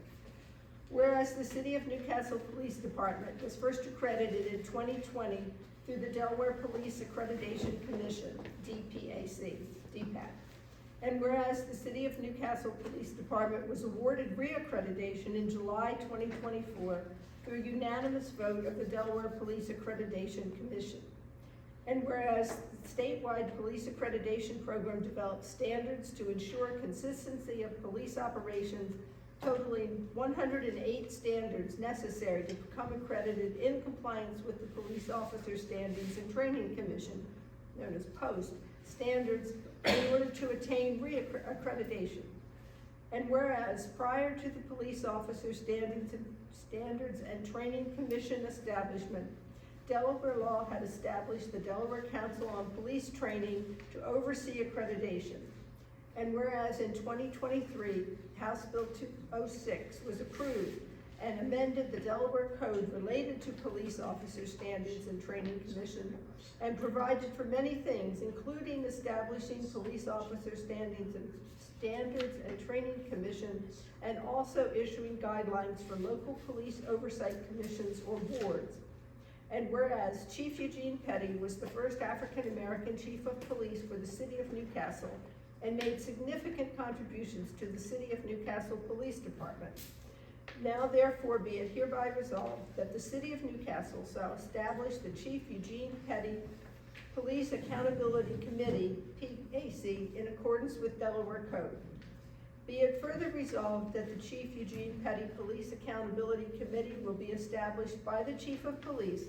Whereas the City of Newcastle Police Department was first accredited in 2020 through the Delaware Police Accreditation Commission, DPAC. And whereas the City of Newcastle Police Department was awarded reaccreditation in July 2024 through a unanimous vote of the Delaware Police Accreditation Commission. And whereas the statewide police accreditation program developed standards to ensure consistency of police operations, totaling 108 standards necessary to become accredited in compliance with the Police Officer Standards and Training Commission, known as POST, standards in order to attain reaccreditation. And whereas prior to the Police Officer Standards and Training Commission establishment, Delaware law had established the Delaware Council on Police Training to oversee accreditation. And whereas in 2023, House Bill 206 was approved and amended the Delaware Code related to Police Officer Standards and Training Commission and provided for many things, including establishing Police Officer Standards and Training Commission, and also issuing guidelines for local police oversight commissions or boards. And whereas Chief Eugene Petty was the first African-American chief of police for the City of Newcastle and made significant contributions to the City of Newcastle Police Department. Now therefore be it hereby resolved that the City of Newcastle shall establish the Chief Eugene Petty Police Accountability Committee, PAC, in accordance with Delaware Code. Be it further resolved that the Chief Eugene Petty Police Accountability Committee will be established by the Chief of Police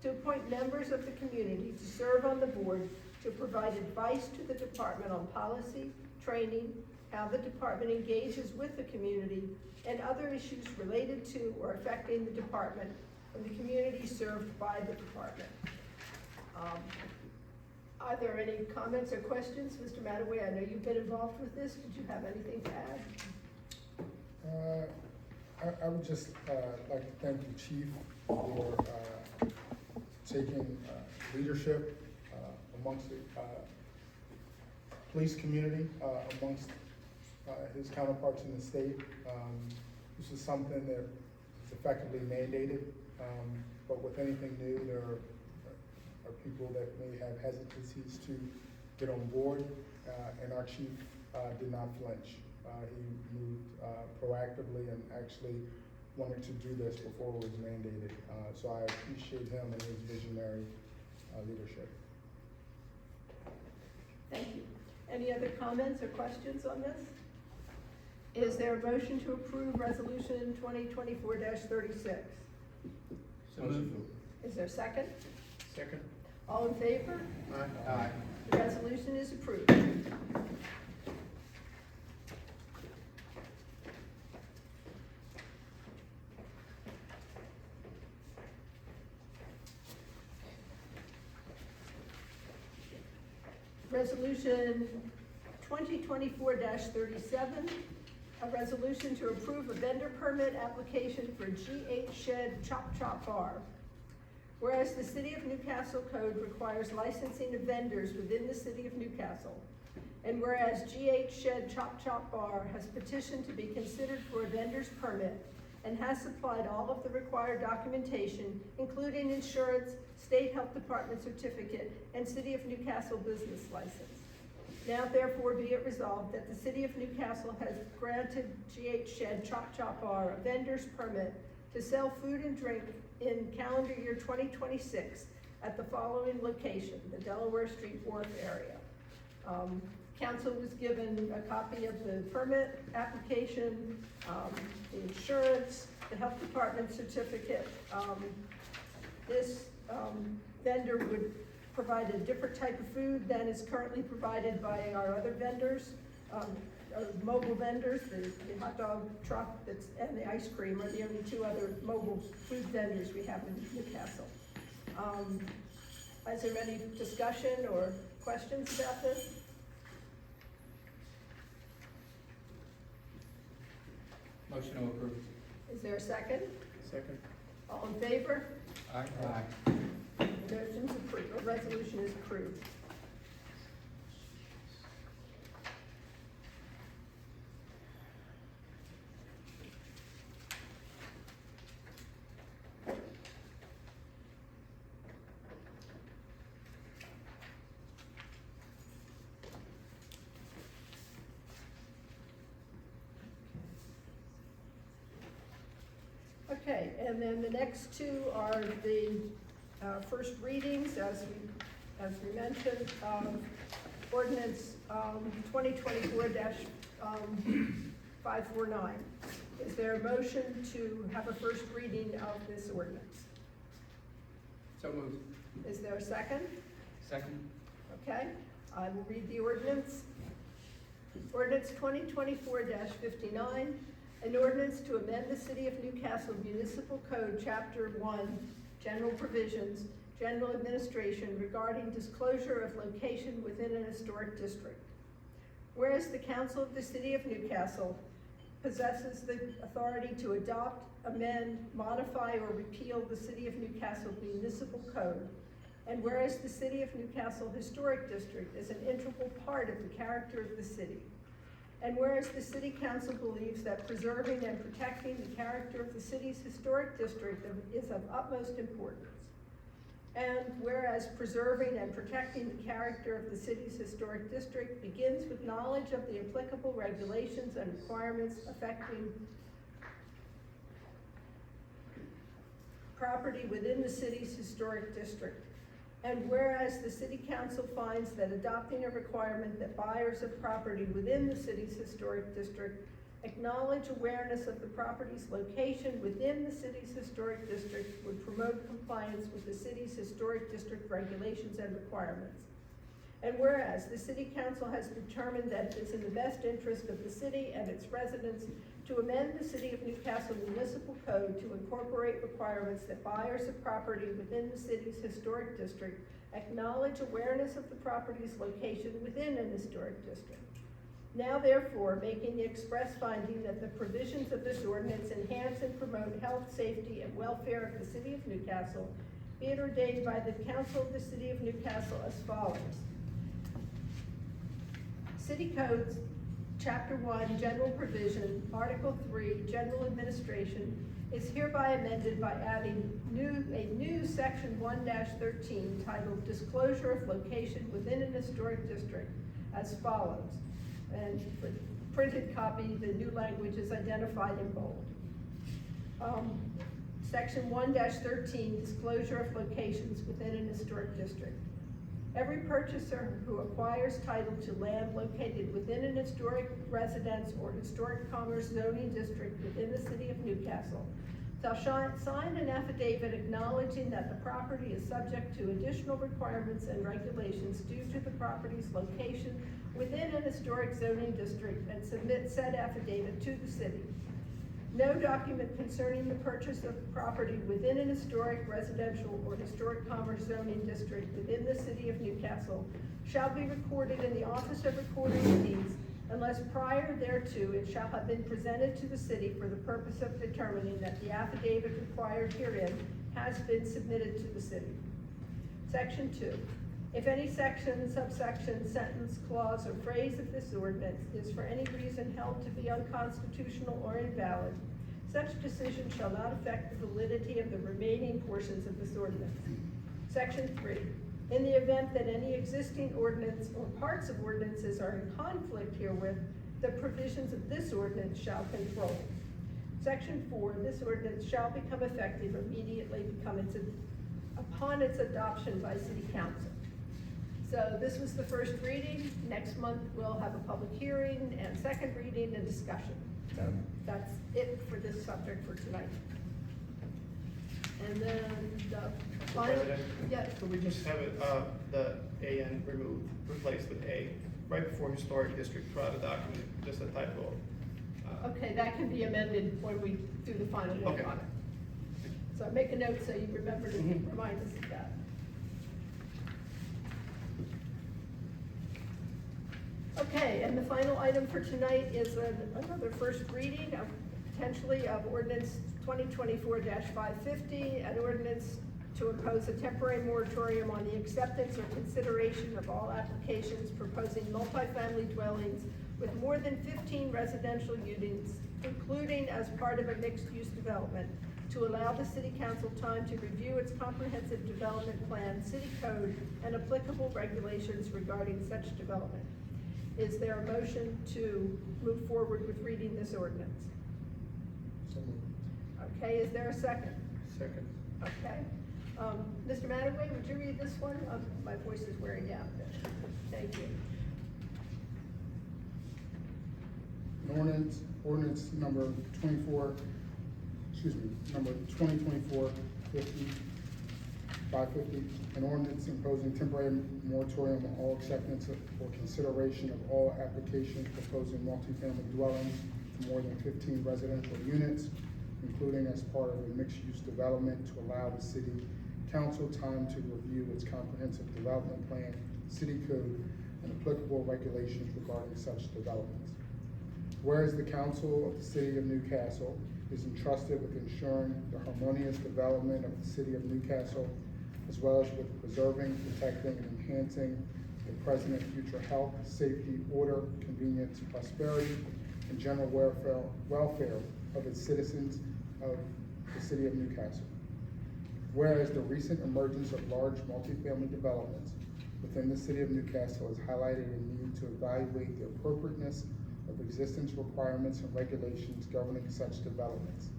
to appoint members of the community to serve on the board to provide advice to the department on policy, training, how the department engages with the community, and other issues related to or affecting the department and the community served by the department. Are there any comments or questions? Mr. Mattaway, I know you've been involved with this. Did you have anything to add? I would just like to thank the chief for taking leadership amongst the police community, amongst his counterparts in the state. This is something that is effectively mandated, but with anything new, there are people that may have hesitancies to get on board, and our chief did not flinch. He moved proactively and actually wanted to do this before it was mandated. So I appreciate him and his visionary leadership. Thank you. Any other comments or questions on this? Is there a motion to approve resolution 2024-36? So moved. Is there a second? Second. All in favor? Aye. The resolution is approved. Resolution 2024-37, a resolution to approve a vendor permit application for GH Shed Chop Chop Bar. Whereas the City of Newcastle Code requires licensing of vendors within the City of Newcastle, and whereas GH Shed Chop Chop Bar has petitioned to be considered for a vendor's permit and has supplied all of the required documentation, including insurance, State Health Department certificate, and City of Newcastle business license. Now therefore be it resolved that the City of Newcastle has granted GH Shed Chop Chop Bar a vendor's permit to sell food and drink in calendar year 2026 at the following location, the Delaware Street Wharf area. Council was given a copy of the permit application, the insurance, the health department certificate. This vendor would provide a different type of food than is currently provided by our other vendors. Mobile vendors, the hot dog truck and the ice cream are the only two other mobile food vendors we have in Newcastle. Is there any discussion or questions about this? Motion to approve. Is there a second? Second. All in favor? Aye. The motion's approved, the resolution is approved. Okay, and then the next two are the first readings, as we mentioned, ordinance 2024-549. Is there a motion to have a first reading of this ordinance? So moved. Is there a second? Second. Okay, I will read the ordinance. Ordinance 2024-59, an ordinance to amend the City of Newcastle Municipal Code, Chapter 1, General Provisions, General Administration regarding disclosure of location within an historic district. Whereas the Council of the City of Newcastle possesses the authority to adopt, amend, modify, or repeal the City of Newcastle Municipal Code, and whereas the City of Newcastle Historic District is an integral part of the character of the city, and whereas the City Council believes that preserving and protecting the character of the city's historic district is of utmost importance, and whereas preserving and protecting the character of the city's historic district begins with knowledge of the applicable regulations and requirements affecting property within the city's historic district. And whereas the City Council finds that adopting a requirement that buyers of property within the city's historic district acknowledge awareness of the property's location within the city's historic district would promote compliance with the city's historic district regulations and requirements. And whereas the City Council has determined that it is in the best interest of the city and its residents to amend the City of Newcastle Municipal Code to incorporate requirements that buyers of property within the city's historic district acknowledge awareness of the property's location within an historic district. Now therefore, making the express finding that the provisions of this ordinance enhance and promote health, safety, and welfare of the City of Newcastle, be it ordained by the Council of the City of Newcastle as follows. City Codes, Chapter 1, General Provision, Article 3, General Administration, is hereby amended by adding a new Section 1-13 titled Disclosure of Location Within an Historic District as follows. And for the printed copy, the new language is identified in bold. Section 1-13, Disclosure of Locations Within an Historic District. Every purchaser who acquires title to land located within an historic residence or historic commerce zoning district within the city of Newcastle shall sign an affidavit acknowledging that the property is subject to additional requirements and regulations due to the property's location within an historic zoning district and submit said affidavit to the city. No document concerning the purchase of property within an historic residential or historic commerce zoning district within the city of Newcastle shall be recorded in the Office of Recording of Deeds unless prior thereto it shall have been presented to the city for the purpose of determining that the affidavit required herein has been submitted to the city. Section 2. If any section, subsection, sentence, clause, or phrase of this ordinance is for any reason held to be unconstitutional or invalid, such decision shall not affect the validity of the remaining portions of this ordinance. Section 3. In the event that any existing ordinance or parts of ordinances are in conflict herewith, the provisions of this ordinance shall control. Section 4. This ordinance shall become effective immediately upon its adoption by City Council. So this was the first reading. Next month, we'll have a public hearing and second reading and discussion. So that's it for this subject for tonight. And then the final, President, yes. could we just have it, the AN removed, replaced with A, right before historic district throughout the document, just a typo. Okay, that can be amended when we do the final vote Okay. on it. So make a note so you remember to remind us of that. Okay, and the final item for tonight is another first reading of potentially of ordinance 2024-550, an ordinance to impose a temporary moratorium on the acceptance or consideration of all applications proposing multifamily dwellings with more than 15 residential units, including as part of a mixed-use development, to allow the city council time to review its comprehensive development plan, city code, and applicable regulations regarding such development. Is there a motion to move forward with reading this ordinance? So moved. Okay, is there a second? Second. Okay. Mr. Mattingly, would you read this one? My voice is wearing down a bit. Thank you. An ordinance number 550, an ordinance imposing temporary moratorium on all acceptance or consideration of all applications proposing multifamily dwellings with more than 15 residential units, including as part of a mixed-use development, to allow the city council time to review its comprehensive development plan, city code, and applicable regulations regarding such developments. Whereas the council of the city of Newcastle is entrusted with ensuring the harmonious development of the city of Newcastle, as well as with preserving, protecting, and enhancing the present and future health, safety, order, convenience, prosperity, and general welfare of its citizens of the city of Newcastle. Whereas the recent emergence of large multifamily developments within the city of Newcastle has highlighted a need to evaluate the appropriateness of existence requirements and regulations governing such developments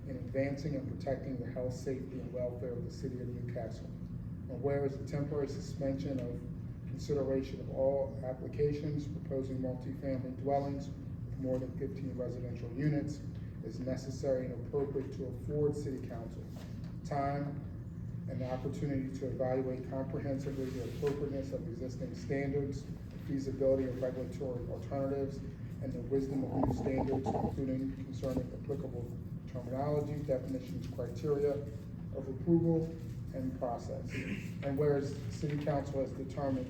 in advancing and protecting the health, safety, and welfare of the city of Newcastle. And whereas the temporary suspension of consideration of all applications proposing multifamily dwellings with more than 15 residential units is necessary and appropriate to afford city council time and the opportunity to evaluate comprehensively the appropriateness of existing standards, the feasibility of regulatory alternatives, and the wisdom of new standards, including concerning applicable terminology, definitions, criteria of approval, and process. And whereas the city council has determined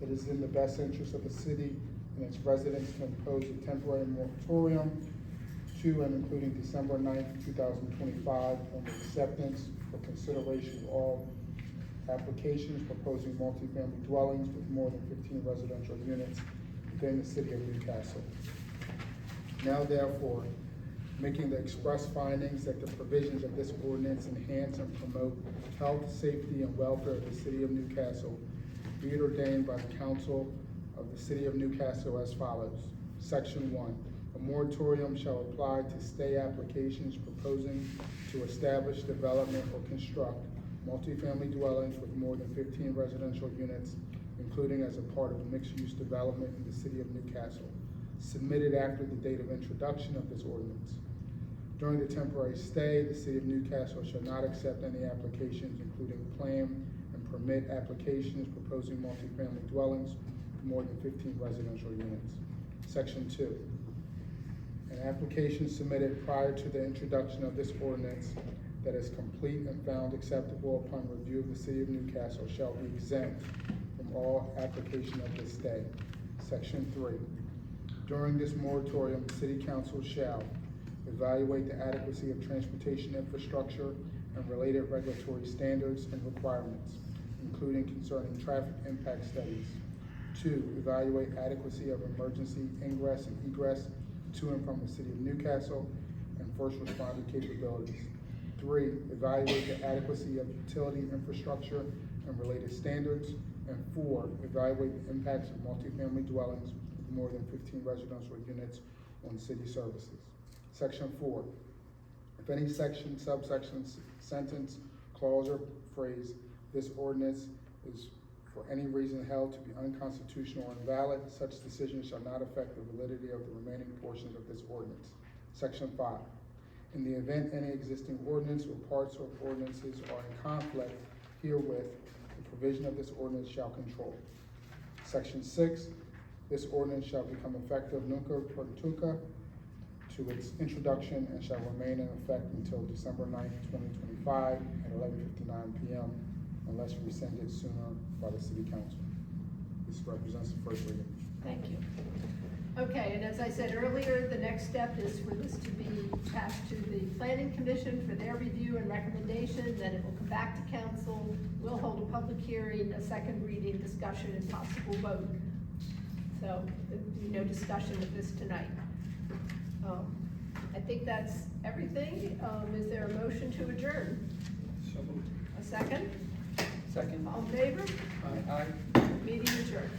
that it is in the best interest of the city and its residents to impose a temporary moratorium to and including December 9th, 2025, on the acceptance for consideration of all applications proposing multifamily dwellings with more than 15 residential units within the city of Newcastle. Now therefore, making the express findings that the provisions of this ordinance enhance and promote health, safety, and welfare of the city of Newcastle, be it ordained by the council of the city of Newcastle as follows. Section 1. A moratorium shall apply to stay applications proposing to establish, development, or construct multifamily dwellings with more than 15 residential units including as a part of mixed-use development in the city of Newcastle, submitted after the date of introduction of this ordinance. During the temporary stay, the city of Newcastle shall not accept any applications, including plan and permit applications proposing multifamily dwellings with more than 15 residential units. Section 2. An application submitted prior to the introduction of this ordinance that is complete and found acceptable upon review of the city of Newcastle shall be exempt from all application of this day. Section 3. During this moratorium, the city council shall evaluate the adequacy of transportation infrastructure and related regulatory standards and requirements, including concerning traffic impact studies. 2, evaluate adequacy of emergency ingress and egress to and from the city of Newcastle and first responder capabilities. 3, evaluate the adequacy of utility infrastructure and related standards. And 4, evaluate the impacts of multifamily dwellings with more than 15 residential units on city services. Section 4, if any section, subsection, sentence, clause, or phrase, this ordinance is for any reason held to be unconstitutional or invalid, such decision shall not affect the validity of the remaining portions of this ordinance. Section 5, in the event any existing ordinance or parts of ordinances are in conflict herewith, the provision of this ordinance shall control. Section 6, this ordinance shall become effective nunc pro tunc to its introduction and shall remain in effect until December 9th, 2025 at 11:59 p.m. unless rescinded sooner by the city council. This represents the first reading. Thank you. Okay, and as I said earlier, the next step is for this to be passed to the planning commission for their review and recommendation, then it will come back to council. We'll hold a public hearing, a second reading, discussion, and possible vote. So there'll be no discussion of this tonight. I think that's everything. Is there a motion to adjourn? So moved. A second? Second. All in favor? Aye. Meeting adjourned.